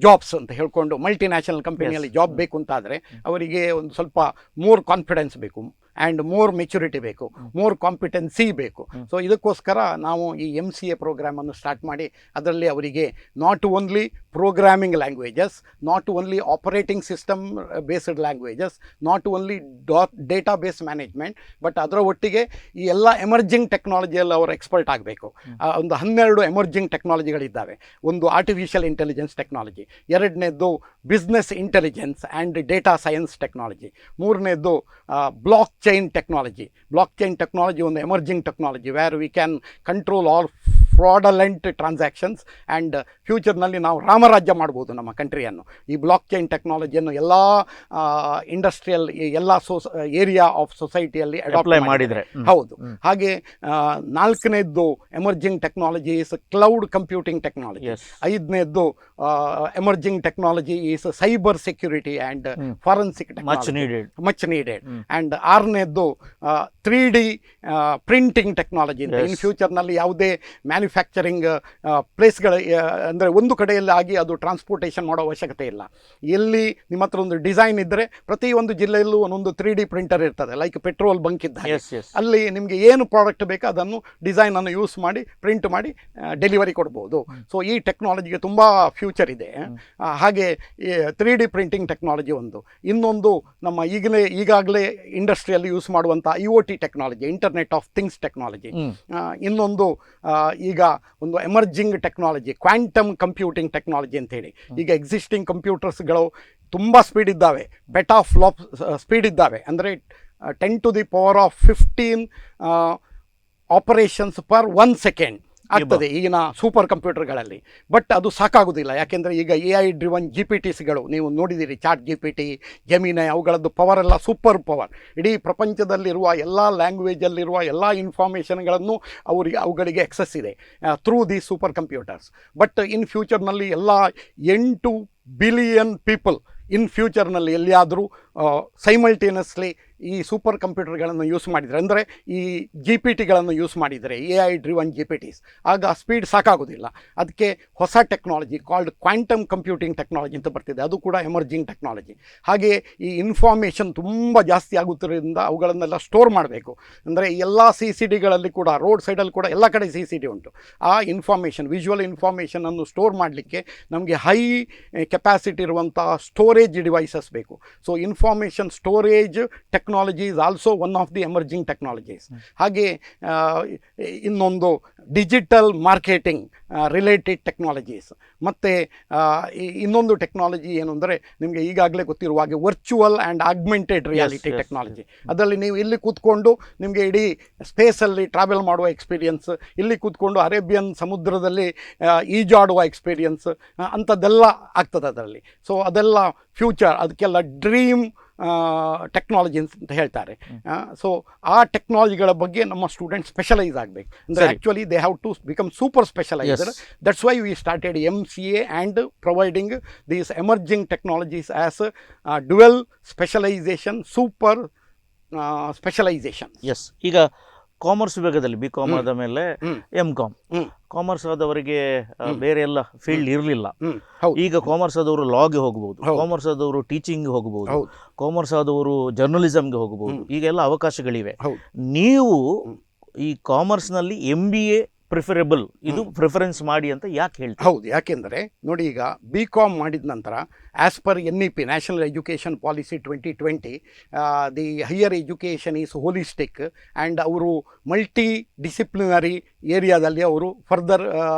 jobs ಅಂತ ಹೇಳ್ಕೊಂಡು ಮಲ್ಟಿನ್ಯಾಷನಲ್ ಕಂಪನಿಯಲ್ಲಿ ಜಾಬ್ ಬೇಕು ಅಂತಾದರೆ ಅವರಿಗೆ ಒಂದು ಸ್ವಲ್ಪ ಮೋರ್ ಕಾನ್ಫಿಡೆನ್ಸ್ ಬೇಕು ಆ್ಯಂಡ್ ಮೋರ್ ಮೆಚುರಿಟಿ ಬೇಕು, ಮೋರ್ ಕಾಂಪಿಟೆನ್ಸಿ ಬೇಕು. ಸೊ ಇದಕ್ಕೋಸ್ಕರ ನಾವು ಈ MCA ಪ್ರೋಗ್ರಾಮನ್ನು ಸ್ಟಾರ್ಟ್ ಮಾಡಿ ಅದರಲ್ಲಿ ಅವರಿಗೆ not only programming languages, not only operating system based languages, not only data base management, but ಅದರ ಒಟ್ಟಿಗೆ ಈ ಎಲ್ಲ ಎಮರ್ಜಿಂಗ್ ಟೆಕ್ನಾಲಜಿಯಲ್ಲಿ ಅವರು ಎಕ್ಸ್ಪರ್ಟ್ ಆಗಬೇಕು. ಒಂದು 12 ಎಮರ್ಜಿಂಗ್ ಟೆಕ್ನಾಲಜಿಗಳಿದ್ದಾವೆ. ಒಂದು ಆರ್ಟಿಫಿಷಿಯಲ್ ಇಂಟೆಲಿಜೆನ್ಸ್ ಟೆಕ್ನಾಲಜಿ, ಎರಡನೇದು business intelligence and data science technology, ಮೂರನೇದು ಬ್ಲಾಕ್ ಚೈನ್ ಟೆಕ್ನಾಲಜಿ ಒಂದು emerging technology where we can control all fraudulent transactions and ಫ್ಯೂಚರ್ನಲ್ಲಿ ನಾವು ರಾಮರಾಜ್ಯ ಮಾಡ್ಬೋದು ನಮ್ಮ ಕಂಟ್ರಿಯನ್ನು. ಈ ಬ್ಲಾಕ್ ಚೈನ್ ಟೆಕ್ನಾಲಜಿಯನ್ನು ಎಲ್ಲ ಇಂಡಸ್ಟ್ರಿಯಲ್ ಎಲ್ಲ ಏರಿಯಾ ಆಫ್ ಸೊಸೈಟಿಯಲ್ಲಿ ಅಡಾಪ್ಟ್ ಮಾಡಿದರೆ. ಹೌದು. ಹಾಗೆ 4ನೇದ್ದು emerging technology is cloud computing technology, 5ನೇದ್ದು emerging technology is cyber security and forensic technology, much needed. And 6ನೇದ್ದು 3D ಪ್ರಿಂಟಿಂಗ್ ಟೆಕ್ನಾಲಜಿ ಅಂತ. ಇನ್ ಫ್ಯೂಚರ್ನಲ್ಲಿ ಯಾವುದೇ ಮ್ಯಾನುಫ್ಯಾಕ್ಚರಿಂಗ್ ಪ್ಲೇಸ್ಗಳ ಅಂದರೆ ಒಂದು ಕಡೆಯಲ್ಲಿ ಆಗಿ ಅದು ಟ್ರಾನ್ಸ್ಪೋರ್ಟೇಷನ್ ಮಾಡೋ ಅವಶ್ಯಕತೆ ಇಲ್ಲ. ಎಲ್ಲಿ ನಿಮ್ಮ ಹತ್ರ ಒಂದು ಡಿಸೈನ್ ಇದ್ದರೆ ಪ್ರತಿಯೊಂದು ಜಿಲ್ಲೆಯಲ್ಲೂ ಒಂದೊಂದು 3D ಪ್ರಿಂಟರ್ ಇರ್ತದೆ, ಲೈಕ್ ಪೆಟ್ರೋಲ್ ಬಂಕ್ ಇದ್ದ ಹಾಗೆ. ಅಲ್ಲಿ ನಿಮಗೆ ಏನು ಪ್ರಾಡಕ್ಟ್ ಬೇಕೋ ಅದನ್ನು ಡಿಸೈನನ್ನು ಯೂಸ್ ಮಾಡಿ ಪ್ರಿಂಟ್ ಮಾಡಿ ಡೆಲಿವರಿ ಕೊಡ್ಬೋದು. ಸೊ ಈ ಟೆಕ್ನಾಲಜಿಗೆ ತುಂಬ ಫ್ಯೂಚರ್ ಇದೆ. ಹಾಗೆ 3D ಪ್ರಿಂಟಿಂಗ್ ಟೆಕ್ನಾಲಜಿ ಒಂದು. ಇನ್ನೊಂದು ನಮ್ಮ ಈಗಾಗಲೇ ಇಂಡಸ್ಟ್ರಿಯಲ್ಲಿ ಯೂಸ್ ಮಾಡುವಂಥ IoT technology, internet of things technology. ಇನ್ನೊಂದು ಈಗ ಒಂದು emerging technology quantum computing technology ಅಂತೇಳಿ. ಈಗ ಎಕ್ಸಿಸ್ಟಿಂಗ್ ಕಂಪ್ಯೂಟರ್ಸ್ಗಳು ತುಂಬ ಸ್ಪೀಡ್ ಇದ್ದಾವೆ, ಪೆಟಾಫ್ಲಾಪ್ ಸ್ಪೀಡ್ ಇದ್ದಾವೆ, ಅಂದರೆ 10⁻15 ಆಪರೇಷನ್ಸ್ ಪರ್ 1 ಸೆಕೆಂಡ್ ಆಗ್ತದೆ ಈಗಿನ ಸೂಪರ್ ಕಂಪ್ಯೂಟರ್ಗಳಲ್ಲಿ. ಬಟ್ ಅದು ಸಾಕಾಗೋದಿಲ್ಲ, ಯಾಕೆಂದರೆ ಈಗ AI ಡ್ರಿವನ್ GPTsಗಳು ನೀವು ನೋಡಿದ್ದೀರಿ, ಚಾಟ್ GPT, ಜೆಮಿನೈ, ಅವುಗಳದ್ದು ಪವರ್ ಎಲ್ಲ ಸೂಪರ್ ಪವರ್. ಇಡೀ ಪ್ರಪಂಚದಲ್ಲಿರುವ ಎಲ್ಲ ಲ್ಯಾಂಗ್ವೇಜಲ್ಲಿರುವ ಎಲ್ಲ ಇನ್ಫಾರ್ಮೇಷನ್ಗಳನ್ನು ಅವುಗಳಿಗೆ ಎಕ್ಸಸ್ ಇದೆ through the super computers. But in ಫ್ಯೂಚರ್ನಲ್ಲಿ ಎಲ್ಲ 8 ಬಿಲಿಯನ್ ಪೀಪಲ್ ಇನ್ ಫ್ಯೂಚರ್ನಲ್ಲಿ ಎಲ್ಲಿಯಾದರೂ ಸೈಮಲ್ಟೇನಿಯಸ್ಲಿ ಈ ಸೂಪರ್ ಕಂಪ್ಯೂಟರ್ಗಳನ್ನು ಯೂಸ್ ಮಾಡಿದರೆ, ಅಂದರೆ ಈ GPT-ಗಳನ್ನು ಯೂಸ್ ಮಾಡಿದರೆ, AI ಡ್ರಿವನ್ GPTs, ಆಗ ಸ್ಪೀಡ್ ಸಾಕಾಗೋದಿಲ್ಲ. ಅದಕ್ಕೆ ಹೊಸ technology called quantum computing technology ಅಂತ ಬರ್ತಿದೆ, ಅದು ಕೂಡ ಎಮರ್ಜಿಂಗ್ ಟೆಕ್ನಾಲಜಿ. ಹಾಗೆ ಈ ಇನ್ಫಾರ್ಮೇಷನ್ ತುಂಬ ಜಾಸ್ತಿ ಆಗುತ್ತಿರೋದ್ರಿಂದ ಅವುಗಳನ್ನೆಲ್ಲ ಸ್ಟೋರ್ ಮಾಡಬೇಕು. ಅಂದರೆ ಎಲ್ಲ CCDಗಳಲ್ಲಿ ಕೂಡ, ರೋಡ್ ಸೈಡಲ್ಲಿ ಕೂಡ ಎಲ್ಲ ಕಡೆ CCD ಉಂಟು. ಆ ಇನ್ಫಾರ್ಮೇಷನ್, ವಿಜುವಲ್ ಇನ್ಫಾರ್ಮೇಷನನ್ನು ಸ್ಟೋರ್ ಮಾಡಲಿಕ್ಕೆ ನಮಗೆ ಹೈ ಕೆಪಾಸಿಟಿ ಇರುವಂಥ ಸ್ಟೋರೇಜ್ ಡಿವೈಸಸ್ ಬೇಕು. So information storage technology is also one of the emerging technologies. ಹಾಗೆ ಇನ್ನೊಂದು ಡಿಜಿಟಲ್ ಮಾರ್ಕೆಟಿಂಗ್ ರಿಲೇಟೆಡ್ ಟೆಕ್ನಾಲಜೀಸ್. ಮತ್ತು ಇನ್ನೊಂದು ಟೆಕ್ನಾಲಜಿ ಏನು ಅಂದರೆ ನಿಮಗೆ ಈಗಾಗಲೇ ಗೊತ್ತಿರುವ ಹಾಗೆ virtual and augmented reality technology. ಅದರಲ್ಲಿ ನೀವು ಇಲ್ಲಿ ಕೂತ್ಕೊಂಡು ನಿಮಗೆ ಇಡೀ ಸ್ಪೇಸಲ್ಲಿ ಟ್ರಾವೆಲ್ ಮಾಡುವ ಎಕ್ಸ್ಪೀರಿಯನ್ಸ್, ಇಲ್ಲಿ ಕೂತ್ಕೊಂಡು ಅರೇಬಿಯನ್ ಸಮುದ್ರದಲ್ಲಿ ಈಜಾಡುವ ಎಕ್ಸ್ಪೀರಿಯನ್ಸ್, ಅಂಥದ್ದೆಲ್ಲ ಆಗ್ತದೆ ಅದರಲ್ಲಿ. ಸೊ ಅದೆಲ್ಲ ಫ್ಯೂಚರ್, ಅದಕ್ಕೆಲ್ಲ ಡ್ರೀಮ್ ಟೆಕ್ನಾಲಜಿ ಅಂತ ಹೇಳ್ತಾರೆ. ಸೊ ಆ ಟೆಕ್ನಾಲಜಿಗಳ ಬಗ್ಗೆ ನಮ್ಮ ಸ್ಟೂಡೆಂಟ್ ಸ್ಪೆಷಲೈಸ್ ಆಗಬೇಕು. ಅಂದರೆ actually they have to become super specialised. That's why we started MCA and providing these emerging technologies as dual specialisation, super specialisation. Yes, ಈಗ ಕಾಮರ್ಸ್ ವಿಭಾಗದಲ್ಲಿ BCom ಆದ ಮೇಲೆ MCom, ಕಾಮರ್ಸ್ ಆದವರಿಗೆ ಬೇರೆ ಎಲ್ಲ ಫೀಲ್ಡ್ ಇರಲಿಲ್ಲ. ಈಗ ಕಾಮರ್ಸ್ ಆದವರು ಲಾಗೆ ಹೋಗ್ಬೋದು, ಕಾಮರ್ಸ್ ಆದವರು ಟೀಚಿಂಗ್ ಹೋಗ್ಬೋದು, ಕಾಮರ್ಸ್ ಆದವರು ಜರ್ನಲಿಸಮ್ಗೆ ಹೋಗ್ಬೋದು. ಈಗೆಲ್ಲ ಅವಕಾಶಗಳಿವೆ. ನೀವು ಈ ಕಾಮರ್ಸ್ನಲ್ಲಿ MBA ಪ್ರಿಫರೆಬಲ್, ಇದು ಪ್ರಿಫರೆನ್ಸ್ ಮಾಡಿ ಅಂತ ಯಾಕೆ ಹೇಳ್ತೀವಿ? ಹೌದು, ಯಾಕೆಂದರೆ ನೋಡಿ, ಈಗ BCom ಮಾಡಿದ ನಂತರ as per NEP, national education policy 2020, the higher education is holistic and ಅವರು ಮಲ್ಟಿ ಡಿಸಿಪ್ಲಿನರಿ ಏರಿಯಾದಲ್ಲಿ ಅವರು ಫರ್ದರ್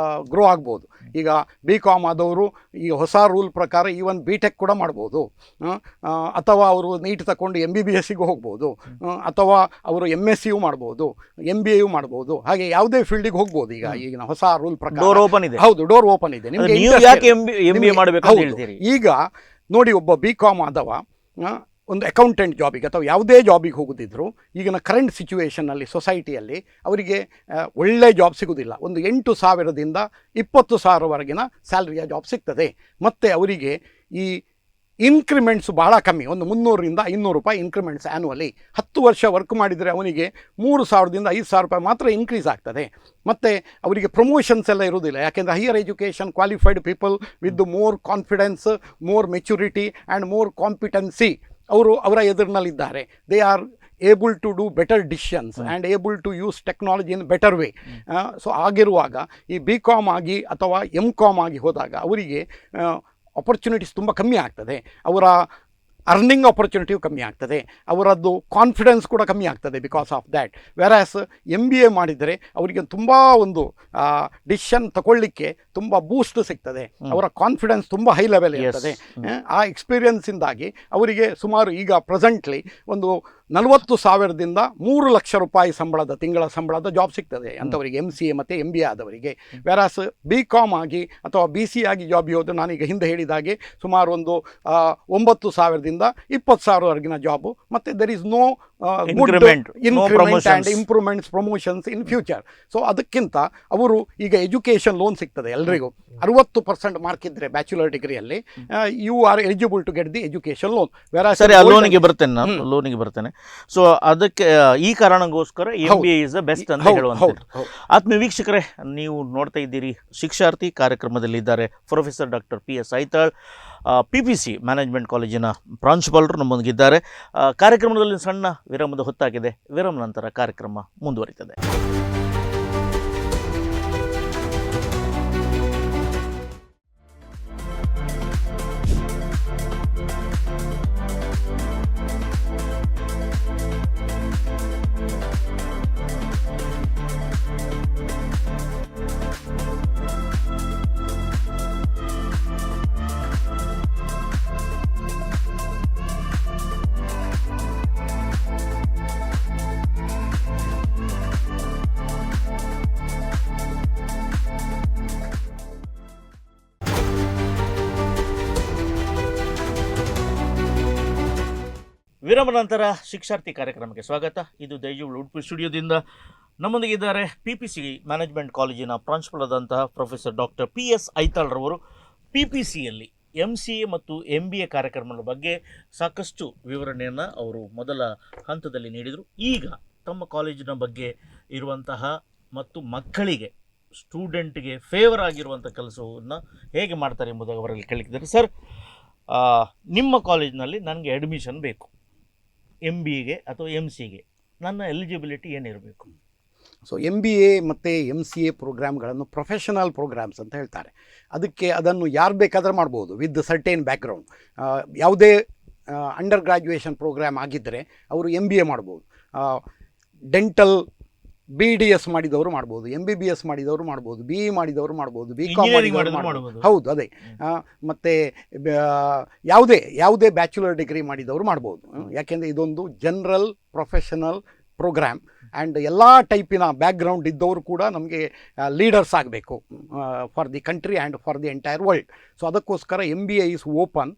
ಗ್ರೋ ಆಗ್ಬೋದು. ಈಗ BCom ಆದವರು ಈ ಹೊಸ ರೂಲ್ ಪ್ರಕಾರ ಈವನ್ BTech ಕೂಡ ಮಾಡ್ಬೋದು, ಅಥವಾ ಅವರು ನೀಟ್ ತಗೊಂಡು MBBSಗೂ ಹೋಗ್ಬೋದು, ಅಥವಾ ಅವರು MSCಯೂ ಮಾಡ್ಬೋದು, MBAಯೂ ಮಾಡ್ಬೋದು. ಹಾಗೆ ಯಾವುದೇ ಫೀಲ್ಡಿಗೆ ಹೋಗ್ಬೋದು. ಈಗ ಈಗಿನ ಹೊಸ ರೂಲ್ ಪ್ರಕಾರ ಡೋರ್ ಓಪನ್ ಇದೆ. ಹೌದು, ಡೋರ್ ಓಪನ್ ಇದೆ. ನಿಮಗೆ MBA ಮಾಡಬೇಕು ಅಂತ ಹೇಳ್ತೀರಿ? ಈಗ ನೋಡಿ, ಒಬ್ಬ BCom ಆದವ ಒಂದು ಅಕೌಂಟೆಂಟ್ ಜಾಬಿಗೆ ಅಥವಾ ಯಾವುದೇ ಜಾಬಿಗೆ ಹೋಗೋದಿದ್ರು ಈಗಿನ ಕರೆಂಟ್ ಸಿಚುವೇಷನ್ನಲ್ಲಿ ಸೊಸೈಟಿಯಲ್ಲಿ ಅವರಿಗೆ ಒಳ್ಳೆ ಜಾಬ್ ಸಿಗೋದಿಲ್ಲ. ಒಂದು 8,000ದಿಂದ 20,000ವರೆಗಿನ ಸ್ಯಾಲ್ರಿಯ ಜಾಬ್ ಸಿಗ್ತದೆ. ಮತ್ತು ಅವರಿಗೆ ಈ ಇನ್ಕ್ರಿಮೆಂಟ್ಸ್ ಭಾಳ ಕಮ್ಮಿ, ಒಂದು 300ರಿಂದ 500 ರೂಪಾಯಿ ಇನ್ಕ್ರಿಮೆಂಟ್ಸ್ ಆ್ಯನ್ಯುವಲಿ. 10 ವರ್ಷ ವರ್ಕ್ ಮಾಡಿದರೆ ಅವನಿಗೆ 3,000ದಿಂದ 5,000 ರೂಪಾಯಿ ಮಾತ್ರ ಇನ್ಕ್ರೀಸ್ ಆಗ್ತದೆ. ಮತ್ತು ಅವರಿಗೆ ಪ್ರಮೋಷನ್ಸ್ ಎಲ್ಲ ಇರೋದಿಲ್ಲ, ಯಾಕೆಂದರೆ higher education qualified people with more confidence, more maturity and more competency ಅವರ ಎದುರಿನಲ್ಲಿದ್ದಾರೆ. They are able to do better decisions and able to use technology in better way. So ಆಗಿರುವಾಗ ಈ BCom ಆಗಿ ಅಥವಾ MCom ಆಗಿ ಹೋದಾಗ ಅವರಿಗೆ ಆಪರ್ಚುನಿಟೀಸ್ ತುಂಬ ಕಮ್ಮಿ ಆಗ್ತದೆ. ಅವರ ಅರ್ನಿಂಗ್ ಆಪರ್ಚುನಿಟಿಯು ಕಮ್ಮಿ ಆಗ್ತದೆ, ಅವರದ್ದು ಕಾನ್ಫಿಡೆನ್ಸ್ ಕೂಡ ಕಮ್ಮಿ ಆಗ್ತದೆ ಬಿಕಾಸ್ ಆಫ್ ದ್ಯಾಟ್. ವೆರಾಸ್ MBA ಮಾಡಿದರೆ ಅವರಿಗೆ ತುಂಬ ಒಂದು ಡಿಸಿಷನ್ ತಗೊಳ್ಳಿಕ್ಕೆ ತುಂಬ ಬೂಸ್ಟ್ ಸಿಗ್ತದೆ, ಅವರ ಕಾನ್ಫಿಡೆನ್ಸ್ ತುಂಬ ಹೈ ಲೆವೆಲ್ ಇರ್ತದೆ. ಆ ಎಕ್ಸ್ಪೀರಿಯನ್ಸಿಂದಾಗಿ ಅವರಿಗೆ ಸುಮಾರು ಈಗ ಪ್ರೆಸೆಂಟ್ಲಿ ಒಂದು 40,000ದಿಂದ 3 ಲಕ್ಷ ರೂಪಾಯಿ ತಿಂಗಳ ಸಂಬಳದ ಜಾಬ್ ಸಿಗ್ತದೆ ಅಂಥವರಿಗೆ, MCA ಮತ್ತು MBA ಆದವರಿಗೆ. ವೆರಾಸ್ BCom ಆಗಿ ಅಥವಾ BCA ಆಗಿ ಜಾಬ್ ಹೋದ್ರೆ ನಾನೀಗ ಹಿಂದೆ ಹೇಳಿದಾಗೆ ಸುಮಾರು ಒಂದು 9,000ದಿಂದ 20,000ವರೆಗಿನ ಜಾಬು. ಮತ್ತು there is no Increment, no promotions. And improvements promotions in future. So ಅದಕ್ಕಿಂತ ಅವರು ಈಗ ಎಜುಕೇಷನ್ ಲೋನ್ ಸಿಗ್ತದೆ ಎಲ್ರಿಗೂ. 60% ಮಾರ್ಕ್ ಇದ್ದರೆ ಬ್ಯಾಚುಲರ್ ಡಿಗ್ರಿಯಲ್ಲಿ you are eligible to get the education loan. ಸರಿ, ಆ ಲೋನಿಗೆ ಬರ್ತೇನೆ ನಾನು, ಲೋನಿಗೆ ಬರ್ತೇನೆ. ಸೊ ಅದಕ್ಕೆ ಈ ಕಾರಣಕ್ಕೋಸ್ಕರ MBA ಇಸ್ ದ ಬೆಸ್ಟ್ ಅಂತ ಹೇಳುವಂಥದ್ದು. ಆತ್ಮೀಯ ವೀಕ್ಷಕರೇ, ನೀವು ನೋಡ್ತಾ ಇದ್ದೀರಿ ಶಿಕ್ಷಾರ್ಥಿ ಕಾರ್ಯಕ್ರಮದಲ್ಲಿದ್ದಾರೆ professor doctor PS Aithal, PPC management ಕಾಲೇಜಿನ ಪ್ರಾಂಶುಪಾಲರು ನಮ್ಮೊಂದಿಗಿದ್ದಾರೆ. ಕಾರ್ಯಕ್ರಮದಲ್ಲಿ ಸಣ್ಣ ವಿರಾಮದ ಹೊತ್ತಾಗಿದೆ. ವಿರಾಮ ನಂತರ ಕಾರ್ಯಕ್ರಮ ಮುಂದುವರಿತದೆ. ವಿರಾಮ ನಂತರ ಶಿಕ್ಷಾರ್ಥಿ ಕಾರ್ಯಕ್ರಮಕ್ಕೆ ಸ್ವಾಗತ. ಇದು ದೈಜುಗಳು ಉಡುಪಿ ಸ್ಟುಡಿಯೋದಿಂದ ನಮ್ಮೊಂದಿಗಿದ್ದಾರೆ PPC ಮ್ಯಾನೇಜ್ಮೆಂಟ್ ಕಾಲೇಜಿನ ಪ್ರಾಂಶುಪಾಲರಾದಂತಹ ಪ್ರೊಫೆಸರ್ ಡಾಕ್ಟರ್ PS ಐತಾಳ್ರವರು. PPCಯಲ್ಲಿ MCA ಮತ್ತು MBA ಕಾರ್ಯಕ್ರಮದ ಬಗ್ಗೆ ಸಾಕಷ್ಟು ವಿವರಣೆಯನ್ನು ಅವರು ಮೊದಲ ಹಂತದಲ್ಲಿ ನೀಡಿದರು. ಈಗ ತಮ್ಮ ಕಾಲೇಜಿನ ಬಗ್ಗೆ ಇರುವಂತಹ ಮತ್ತು ಮಕ್ಕಳಿಗೆ ಸ್ಟೂಡೆಂಟ್ಗೆ ಫೇವರ್ ಆಗಿರುವಂಥ ಕೆಲಸವನ್ನು ಹೇಗೆ ಮಾಡ್ತಾರೆ ಎಂಬುದಾಗಿ ಅವರಲ್ಲಿ ಕೇಳಿದ್ದಾರೆ. ಸರ್, ನಿಮ್ಮ ಕಾಲೇಜಿನಲ್ಲಿ ನನಗೆ ಅಡ್ಮಿಷನ್ ಬೇಕು, MBAಗೆ ಅಥವಾ MCಗೆ, ನನ್ನ ಎಲಿಜಿಬಿಲಿಟಿ ಏನಿರಬೇಕು? ಸೊ MBA ಮತ್ತು MCA ಪ್ರೋಗ್ರಾಮ್ಗಳನ್ನು ಪ್ರೊಫೆಷನಲ್ ಪ್ರೋಗ್ರಾಮ್ಸ್ ಅಂತ ಹೇಳ್ತಾರೆ. ಅದನ್ನು ಯಾರು ಬೇಕಾದರೂ ಮಾಡ್ಬೋದು ವಿತ್ ಸರ್ಟೇನ್ ಬ್ಯಾಕ್ಗ್ರೌಂಡ್. ಯಾವುದೇ ಅಂಡರ್ ಗ್ರ್ಯಾಜುಯೇಷನ್ ಪ್ರೋಗ್ರಾಮ್ ಆಗಿದ್ದರೆ ಅವರು MBA ಮಾಡ್ಬೋದು. ಡೆಂಟಲ್ BDS ಮಾಡಿದವರು ಮಾಡ್ಬೋದು, MBBS ಮಾಡಿದವರು ಮಾಡ್ಬೋದು, BE ಮಾಡಿದವರು ಮಾಡ್ಬೋದು, BCom ಮಾಡಿದವರು ಮಾಡ್ಬೋದು. ಹೌದು, ಅದೇ. ಮತ್ತು ಯಾವುದೇ ಬ್ಯಾಚುಲರ್ ಡಿಗ್ರಿ ಮಾಡಿದವರು ಮಾಡ್ಬೋದು. ಯಾಕೆಂದರೆ ಇದೊಂದು ಜನರಲ್ ಪ್ರೊಫೆಷನಲ್ ಪ್ರೋಗ್ರಾಮ್ ಆ್ಯಂಡ್ ಎಲ್ಲ ಟೈಪಿನ ಬ್ಯಾಕ್ಗ್ರೌಂಡ್ ಇದ್ದವರು ಕೂಡ ನಮಗೆ ಲೀಡರ್ಸ್ ಆಗಬೇಕು for the country and for the entire world. So ಅದಕ್ಕೋಸ್ಕರ MBA is open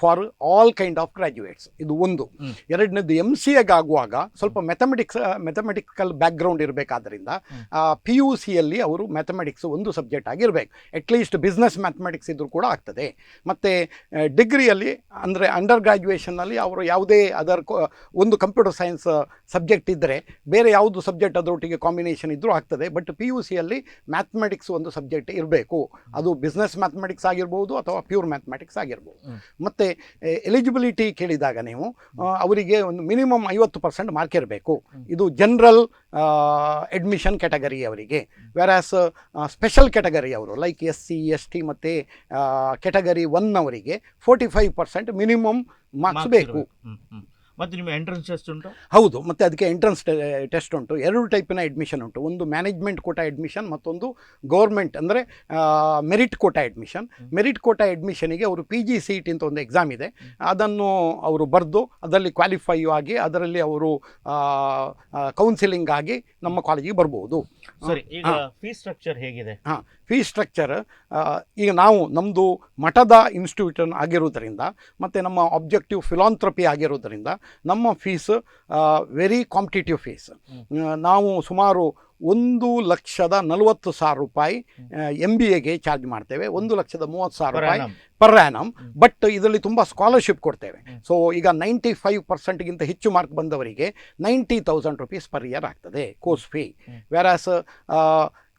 for all kind of graduates. ಇದು ಒಂದು. ಎರಡನೇದು MCAಗೆ ಆಗುವಾಗ ಸ್ವಲ್ಪ ಮ್ಯಾಥಮೆಟಿಕಲ್ ಬ್ಯಾಕ್ಗ್ರೌಂಡ್ ಇರಬೇಕಾದ್ರಿಂದ PUCಯಲ್ಲಿ ಅವರು ಮ್ಯಾಥಮೆಟಿಕ್ಸ್ ಒಂದು ಸಬ್ಜೆಕ್ಟ್ ಆಗಿರಬೇಕು. ಅಟ್ಲೀಸ್ಟ್ ಬಿಸ್ನೆಸ್ ಮ್ಯಾಥಮೆಟಿಕ್ಸ್ ಇದ್ರೂ ಕೂಡ ಆಗ್ತದೆ. ಮತ್ತು ಡಿಗ್ರಿಯಲ್ಲಿ ಅಂದರೆ ಅಂಡರ್ ಗ್ರ್ಯಾಜುಯೇಷನ್ನಲ್ಲಿ ಅವರು ಯಾವುದೇ ಒಂದು ಕಂಪ್ಯೂಟರ್ ಸೈನ್ಸ್ ಸಬ್ಜೆಕ್ಟ್ ಇದ್ದರೆ ಬೇರೆ ಯಾವುದು ಸಬ್ಜೆಕ್ಟ್ ಅದರೊಟ್ಟಿಗೆ ಕಾಂಬಿನೇಷನ್ ಇದ್ದರೂ ಆಗ್ತದೆ. ಬಟ್ PUCಯಲ್ಲಿ ಮ್ಯಾಥಮೆಟಿಕ್ಸ್ ಒಂದು ಸಬ್ಜೆಕ್ಟ್ ಇರಬೇಕು. ಅದು ಬಿಸ್ನೆಸ್ ಮ್ಯಾಥಮೆಟಿಕ್ಸ್ ಆಗಿರ್ಬೋದು ಅಥವಾ ಪ್ಯೂರ್ ಮ್ಯಾಥಮೆಟಿಕ್ಸ್ ಆಗಿರ್ಬೋದು. ಮತ್ತು ಎಲಿಜಿಬಿಲಿಟಿ ಕೇಳಿದಾಗ ನೀವು ಅವರಿಗೆ ಒಂದು ಮಿನಿಮಮ್ 50% ಮಾರ್ಕ್ ಇರಬೇಕು. ಇದು ಜನರಲ್ ಅಡ್ಮಿಷನ್ ಕ್ಯಾಟಗರಿ ಅವರಿಗೆ. ವೆರಾಸ್ ಸ್ಪೆಷಲ್ ಕ್ಯಾಟಗರಿ ಅವರು ಲೈಕ್ SC ST ಮತ್ತು ಕ್ಯಾಟಗರಿ 1 ಅವರಿಗೆ 45% ಮಿನಿಮಮ್ ಮಾರ್ಕ್ಸ್ ಬೇಕು. ಮತ್ತು ನಿಮ್ಮ ಎಂಟ್ರೆನ್ಸ್ ಟೆಸ್ಟ್ ಉಂಟು? ಹೌದು, ಮತ್ತು ಅದಕ್ಕೆ ಎಂಟ್ರೆನ್ಸ್ ಟೆಸ್ಟ್ ಉಂಟು. 2 ಟೈಪಿನ ಅಡ್ಮಿಷನ್ ಉಂಟು. ಒಂದು ಮ್ಯಾನೇಜ್ಮೆಂಟ್ ಕೋಟಾ ಅಡ್ಮಿಷನ್, ಮತ್ತೊಂದು ಗೌರ್ಮೆಂಟ್ ಅಂದರೆ merit quota admission. Merit quota ಅಡ್ಮಿಷನಿಗೆ ಅವರು PGCET ಅಂತ ಒಂದು ಎಕ್ಸಾಮ್ ಇದೆ, ಅದನ್ನು ಅವರು ಬರೆದು ಅದರಲ್ಲಿ ಕ್ವಾಲಿಫೈ ಆಗಿ ಅದರಲ್ಲಿ ಅವರು ಕೌನ್ಸಿಲಿಂಗ್ ಆಗಿ ನಮ್ಮ ಕಾಲೇಜಿಗೆ ಬರ್ಬೋದು. ಸರಿ, ಈಗ ಫೀಸ್ ಸ್ಟ್ರಕ್ಚರ್ ಹೇಗಿದೆ? ಫೀಸ್ ಸ್ಟ್ರಕ್ಚರ್ ಈಗ ನಾವು ನಮ್ಮದು ಮಠದ ಇನ್ಸ್ಟಿಟ್ಯೂಟ್ ಆಗಿರೋದರಿಂದ ಮತ್ತು ನಮ್ಮ ಆಬ್ಜೆಕ್ಟಿವ್ ಫಿಲಾಂಥ್ರಪಿ ಆಗಿರೋದರಿಂದ ನಮ್ಮ ಫೀಸ್ ವೆರಿ ಕಾಂಪಿಟೇಟಿವ್ ಫೀಸ್. ನಾವು ಸುಮಾರು 1,40,40,000 ರೂಪಾಯಿ MBAಗೆ ಚಾರ್ಜ್ ಮಾಡ್ತೇವೆ. 1,30,30,000 ರೂಪಾಯಿ ಪರ್ ಆ್ಯನಮ್. ಬಟ್ ಇದರಲ್ಲಿ ತುಂಬ ಸ್ಕಾಲರ್ಶಿಪ್ ಕೊಡ್ತೇವೆ. ಸೊ ಈಗ 95%ಗಿಂತ ಹೆಚ್ಚು ಮಾರ್ಕ್ ಬಂದವರಿಗೆ 90,000 ರೂಪೀಸ್ ಪರ್ ಇಯರ್ ಆಗ್ತದೆ ಕೋರ್ಸ್ ಫೀ. ವೆರಾಸ್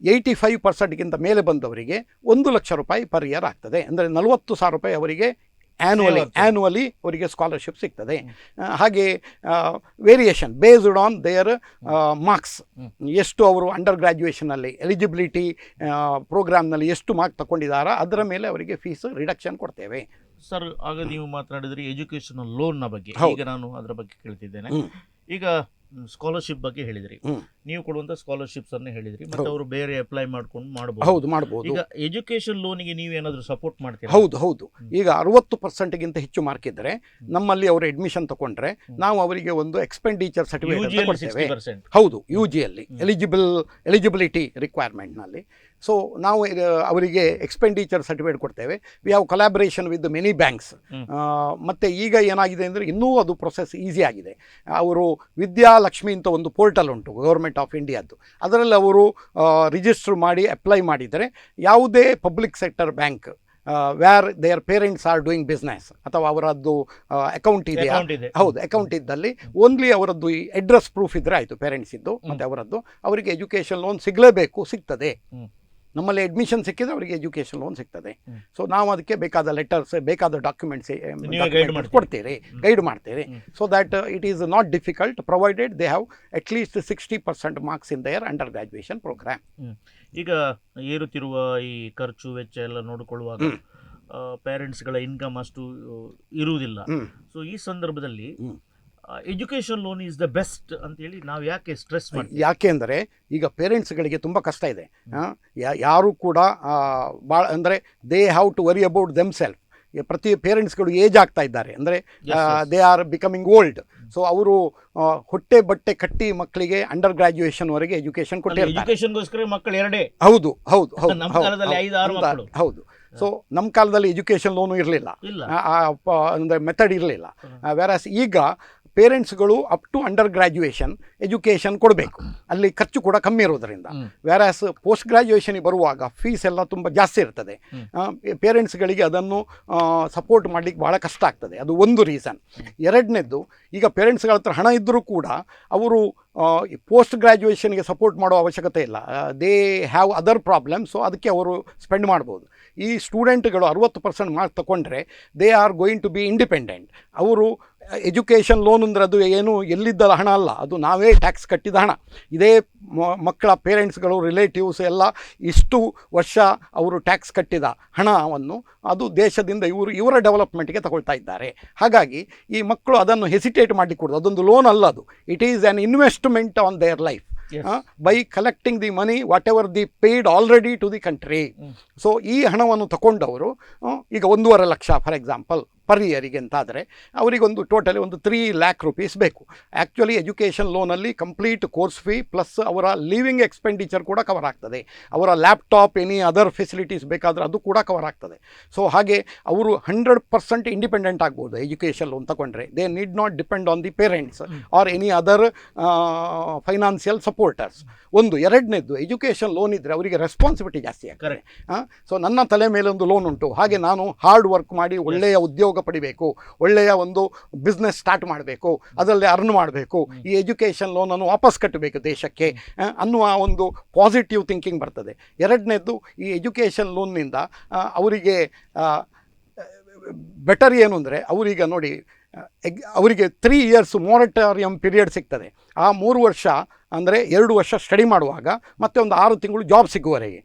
85%ಗಿಂತ ಮೇಲೆ ಬಂದವರಿಗೆ 1,00,000 ರೂಪಾಯಿ ಪರ್ ಇಯರ್ ಆಗ್ತದೆ. ಅಂದರೆ 40,000 ರೂಪಾಯಿ ಅವರಿಗೆ ಆ್ಯನ್ಯುವಲಿ ಅವರಿಗೆ ಸ್ಕಾಲರ್ಶಿಪ್ ಸಿಗ್ತದೆ. ಹಾಗೆ variation based on there marks, ಎಷ್ಟು ಅವರು ಅಂಡರ್ ಗ್ರ್ಯಾಜುಯೇಷನಲ್ಲಿ ಎಲಿಜಿಬಿಲಿಟಿ ಪ್ರೋಗ್ರಾಮ್ನಲ್ಲಿ ಎಷ್ಟು ಮಾರ್ಕ್ ತಗೊಂಡಿದ್ದಾರೋ ಅದರ ಮೇಲೆ ಅವರಿಗೆ ಫೀಸ್ ರಿಡಕ್ಷನ್ ಕೊಡ್ತೇವೆ. ಸರ್, ಆಗ ನೀವು ಮಾತನಾಡಿದ್ರಿ ಎಜುಕೇಷನಲ್ ಲೋನ್ನ ಬಗ್ಗೆ. ಈಗ ನಾನು ಅದರ ಬಗ್ಗೆ ಕೇಳ್ತಿದ್ದೇನೆ. ಈಗ ಸ್ಕಾಲರ್ಶಿಪ್ ಬಗ್ಗೆ ಹೇಳಿದ್ರಿ. ನೀವು ಕೊಡುವಂಥ ಸ್ಕಾಲರ್ಶಿಪ್ಸ್ ಅನ್ನು ಹೇಳಿದ್ರಿ, ಮತ್ತು ಅವರು ಬೇರೆ ಅಪ್ಲೈ ಮಾಡ್ಕೊಂಡು ಮಾಡಬಹುದು. ಹೌದು, ಮಾಡ್ಬೋದು. ಈಗ ಎಜುಕೇಶನ್ ಲೋನಿಗೆ ನೀವೇನಾದರೂ ಸಪೋರ್ಟ್ ಮಾಡ್ತೀರಾ? ಹೌದು. ಈಗ 60%ಗಿಂತ ಹೆಚ್ಚು ಮಾರ್ಕ್ ಇದ್ದರೆ ನಮ್ಮಲ್ಲಿ ಅವರು ಅಡ್ಮಿಷನ್ ತಗೊಂಡ್ರೆ ನಾವು ಅವರಿಗೆ ಒಂದು ಎಕ್ಸ್ಪೆಂಡಿಚರ್ ಸರ್ಟಿಫಿಕೇಟ್ ಕೊಡ್ತೇವೆ. 60%. ಹೌದು, UGಯಲ್ಲಿ ಎಲಿಜಿಬಿಲಿಟಿ ರಿಕ್ವೈರ್ಮೆಂಟ್ನಲ್ಲಿ. ಸೊ ನಾವು ಅವರಿಗೆ ಎಕ್ಸ್ಪೆಂಡಿಚರ್ ಸರ್ಟಿಫಿಕೇಟ್ ಕೊಡ್ತೇವೆ. We have collaboration with many banks. ಮತ್ತು ಈಗ ಏನಾಗಿದೆ ಅಂದರೆ ಇನ್ನೂ ಅದು ಪ್ರೊಸೆಸ್ ಈಸಿ ಆಗಿದೆ. ಅವರು ವಿದ್ಯಾಲಕ್ಷ್ಮಿ ಅಂತ ಒಂದು ಪೋರ್ಟಲ್ ಉಂಟು ಗೌರ್ಮೆಂಟ್ ಆಫ್ ಇಂಡಿಯಾದ್ದು, ಅದರಲ್ಲಿ ಅವರು ರಿಜಿಸ್ಟರ್ ಮಾಡಿ ಅಪ್ಲೈ ಮಾಡಿದರೆ ಯಾವುದೇ public sector bank where their parents are doing business ಅಥವಾ ಅವರದ್ದು ಅಕೌಂಟ್ ಇದೆಯಾ, ಹೌದು ಅಕೌಂಟ್ ಇದ್ದಲ್ಲಿ ಓನ್ಲಿ ಅವರದ್ದು ಈ ಅಡ್ರೆಸ್ ಪ್ರೂಫ್ ಇದ್ದರೆ ಆಯಿತು, ಪೇರೆಂಟ್ಸ್ ಇದ್ದು ಮತ್ತು ಅವರದ್ದು, ಅವರಿಗೆ ಎಜುಕೇಷನ್ ಲೋನ್ ಸಿಗಲೇಬೇಕು, ಸಿಗ್ತದೆ. ನಮ್ಮಲ್ಲಿ ಅಡ್ಮಿಷನ್ ಸಿಕ್ಕಿದ್ರೆ ಅವರಿಗೆ ಎಜುಕೇಷನ್ ಲೋನ್ ಸಿಗ್ತದೆ. ಸೊ ನಾವು ಅದಕ್ಕೆ ಬೇಕಾದ ಲೆಟರ್ಸ್, ಬೇಕಾದ ಡಾಕ್ಯುಮೆಂಟ್ಸ್ ಕೊಡ್ತೀರಿ, ಗೈಡ್ ಮಾಡ್ತೀರಿ. So that it is not difficult provided they have at least 60% marks in their under graduation programme. ಈಗ ಏರುತ್ತಿರುವ ಈ ಖರ್ಚು ವೆಚ್ಚ ಎಲ್ಲ ನೋಡಿಕೊಳ್ಳುವಾಗ ಪೇರೆಂಟ್ಸ್ಗಳ ಇನ್ಕಮ್ ಅಷ್ಟು ಇರುವುದಿಲ್ಲ. ಸೊ ಈ ಸಂದರ್ಭದಲ್ಲಿ education loan is the best ಅಂತೇಳಿ ನಾವು ಯಾಕೆ ಸ್ಟ್ರೆಸ್ ಮಾಡ್ತೀವಿ? ಯಾಕೆ ಅಂದರೆ ಈಗ ಪೇರೆಂಟ್ಸ್ಗಳಿಗೆ ತುಂಬ ಕಷ್ಟ ಇದೆ. ಯಾರು ಕೂಡ ಭಾಳ ಅಂದರೆ they have to worry about themself. ಪ್ರತಿ ಪೇರೆಂಟ್ಸ್ಗಳು ಏಜ್ ಆಗ್ತಾ ಇದ್ದಾರೆ, ಅಂದರೆ they are becoming old. So ಅವರು ಹೊಟ್ಟೆ ಬಟ್ಟೆ ಕಟ್ಟಿ ಮಕ್ಕಳಿಗೆ ಅಂಡರ್ ಗ್ರಾಜುಯೇಷನ್ವರೆಗೆ ಎಜುಕೇಷನ್ ಕೊಟ್ಟಿರ್ತಾರೆ. ಮಕ್ಕಳು ಎರಡೇ. ಹೌದು. ಸೊ ನಮ್ಮ ಕಾಲದಲ್ಲಿ ಎಜುಕೇಷನ್ ಲೋನು ಇರಲಿಲ್ಲ, ಅಂದರೆ ಮೆಥಡ್ ಇರಲಿಲ್ಲ. ವೆರಾಸ್ ಈಗ ಪೇರೆಂಟ್ಸ್ಗಳು up to under graduation education ಕೊಡಬೇಕು, ಅಲ್ಲಿ ಖರ್ಚು ಕೂಡ ಕಮ್ಮಿ ಇರೋದರಿಂದ. ವೆರಾಸ್ ಪೋಸ್ಟ್ ಗ್ರಾಜುಯೇಷನಿಗೆ ಬರುವಾಗ ಫೀಸ್ ಎಲ್ಲ ತುಂಬ ಜಾಸ್ತಿ ಇರ್ತದೆ. ಪೇರೆಂಟ್ಸ್ಗಳಿಗೆ ಅದನ್ನು ಸಪೋರ್ಟ್ ಮಾಡಲಿಕ್ಕೆ ಭಾಳ ಕಷ್ಟ ಆಗ್ತದೆ, ಅದು ಒಂದು ರೀಸನ್. ಎರಡನೇದ್ದು, ಈಗ ಪೇರೆಂಟ್ಸ್ಗಳ ಹತ್ರ ಹಣ ಇದ್ದರೂ ಕೂಡ ಅವರು ಪೋಸ್ಟ್ ಗ್ರ್ಯಾಜುಯೇಷನ್ಗೆ ಸಪೋರ್ಟ್ ಮಾಡೋ ಅವಶ್ಯಕತೆ ಇಲ್ಲ. They have other problem. So ಅದಕ್ಕೆ ಅವರು ಸ್ಪೆಂಡ್ ಮಾಡ್ಬೋದು. ಈ ಸ್ಟೂಡೆಂಟ್ಗಳು 60% ಮಾರ್ಕ್ಸ್ ತಗೊಂಡ್ರೆ they are going to be independent. ಅವರು ಎಜುಕೇಷನ್ ಲೋನ್ ಅಂದರೆ ಅದು ಏನು ಎಲ್ಲಿದ್ದಲ್ಲ ಹಣ ಅಲ್ಲ, ಅದು ನಾವೇ ಟ್ಯಾಕ್ಸ್ ಕಟ್ಟಿದ ಹಣ. ಇದೇ ಮಕ್ಕಳ ಪೇರೆಂಟ್ಸ್ಗಳು, ರಿಲೇಟಿವ್ಸ್ ಎಲ್ಲ ಇಷ್ಟು ವರ್ಷ ಅವರು ಟ್ಯಾಕ್ಸ್ ಕಟ್ಟಿದ ಹಣವನ್ನು ಅದು ದೇಶದಿಂದ ಇವರ ಡೆವಲಪ್ಮೆಂಟ್ಗೆ ತಗೊಳ್ತಾ ಇದ್ದಾರೆ. ಹಾಗಾಗಿ ಈ ಮಕ್ಕಳು ಅದನ್ನು ಹೆಸಿಟೇಟ್ ಮಾಡಿ ಕೊಡೋದು, ಅದೊಂದು ಲೋನ್ ಅಲ್ಲ, ಅದು it is an investment on their life. By collecting the money whatever the paid already to the country. So ಈ ಹಣವನ್ನು ತಗೊಂಡವರು ಈಗ 1.5 ಲಕ್ಷ ಫಾರ್ ಎಕ್ಸಾಂಪಲ್ ಪರ್ ಇಯರಿಗೆ ಅಂತಾದರೆ ಅವರಿಗೊಂದು ಟೋಟಲಿ ಒಂದು 3 lakh rupees ಬೇಕು. ಆ್ಯಕ್ಚುಲಿ ಎಜುಕೇಷನ್ ಲೋನಲ್ಲಿ ಕಂಪ್ಲೀಟ್ ಕೋರ್ಸ್ ಫೀ ಪ್ಲಸ್ ಅವರ ಲಿವಿಂಗ್ ಎಕ್ಸ್ಪೆಂಡಿಚರ್ ಕೂಡ ಕವರ್ ಆಗ್ತದೆ. ಅವರ ಲ್ಯಾಪ್ಟಾಪ್, ಎನಿ ಅದರ್ ಫೆಸಿಲಿಟೀಸ್ ಬೇಕಾದರೆ ಅದು ಕೂಡ ಕವರ್ ಆಗ್ತದೆ. ಸೊ ಹಾಗೆ ಅವರು 100% ಇಂಡಿಪೆಂಡೆಂಟ್ ಆಗ್ಬೋದು ಎಜುಕೇಷನ್ ಲೋನ್ ತಗೊಂಡ್ರೆ. They need not depend on the parents are any other financial supporters. ಒಂದು. ಎರಡನೇದ್ದು, ಎಜುಕೇಷನ್ ಲೋನ್ ಇದ್ದರೆ ಅವರಿಗೆ ರೆಸ್ಪಾನ್ಸಿಬಿಲಿಟಿ ಜಾಸ್ತಿ ಆಗ್ತದೆ. ಸೊ ನನ್ನ ತಲೆ ಮೇಲೆ ಒಂದು ಲೋನ್ ಉಂಟು, ಹಾಗೆ ನಾನು ಹಾರ್ಡ್ ವರ್ಕ್ ಮಾಡಿ ಒಳ್ಳೆಯ ಉದ್ಯೋಗ ಪಡಿಬೇಕು, ಒಳ್ಳೆಯ ಒಂದು ಬಿಸ್ನೆಸ್ ಸ್ಟಾರ್ಟ್ ಮಾಡಬೇಕು, ಅದರಲ್ಲಿ ಅರ್ನ್ ಮಾಡಬೇಕು, ಈ ಎಜುಕೇಷನ್ ಲೋನನ್ನು ವಾಪಸ್ ಕಟ್ಟಬೇಕು ದೇಶಕ್ಕೆ ಅನ್ನುವ ಒಂದು ಪಾಸಿಟಿವ್ ಥಿಂಕಿಂಗ್ ಬರ್ತದೆ. ಎರಡನೇದ್ದು, ಈ ಎಜುಕೇಷನ್ ಲೋನ್ನಿಂದ ಅವರಿಗೆ ಬೆಟರ್ ಏನು ಅಂದರೆ, ಅವರೀಗ ನೋಡಿ ಅವರಿಗೆ 3 years ಮೊರಟೋರಿಯಂ ಪೀರಿಯಡ್ ಸಿಗ್ತದೆ. ಆ 3 ವರ್ಷ ಅಂದರೆ 2 ವರ್ಷ ಸ್ಟಡಿ ಮಾಡುವಾಗ ಮತ್ತೆ ಒಂದು 6 ತಿಂಗಳು ಜಾಬ್ ಸಿಗುವವರೆಗೆ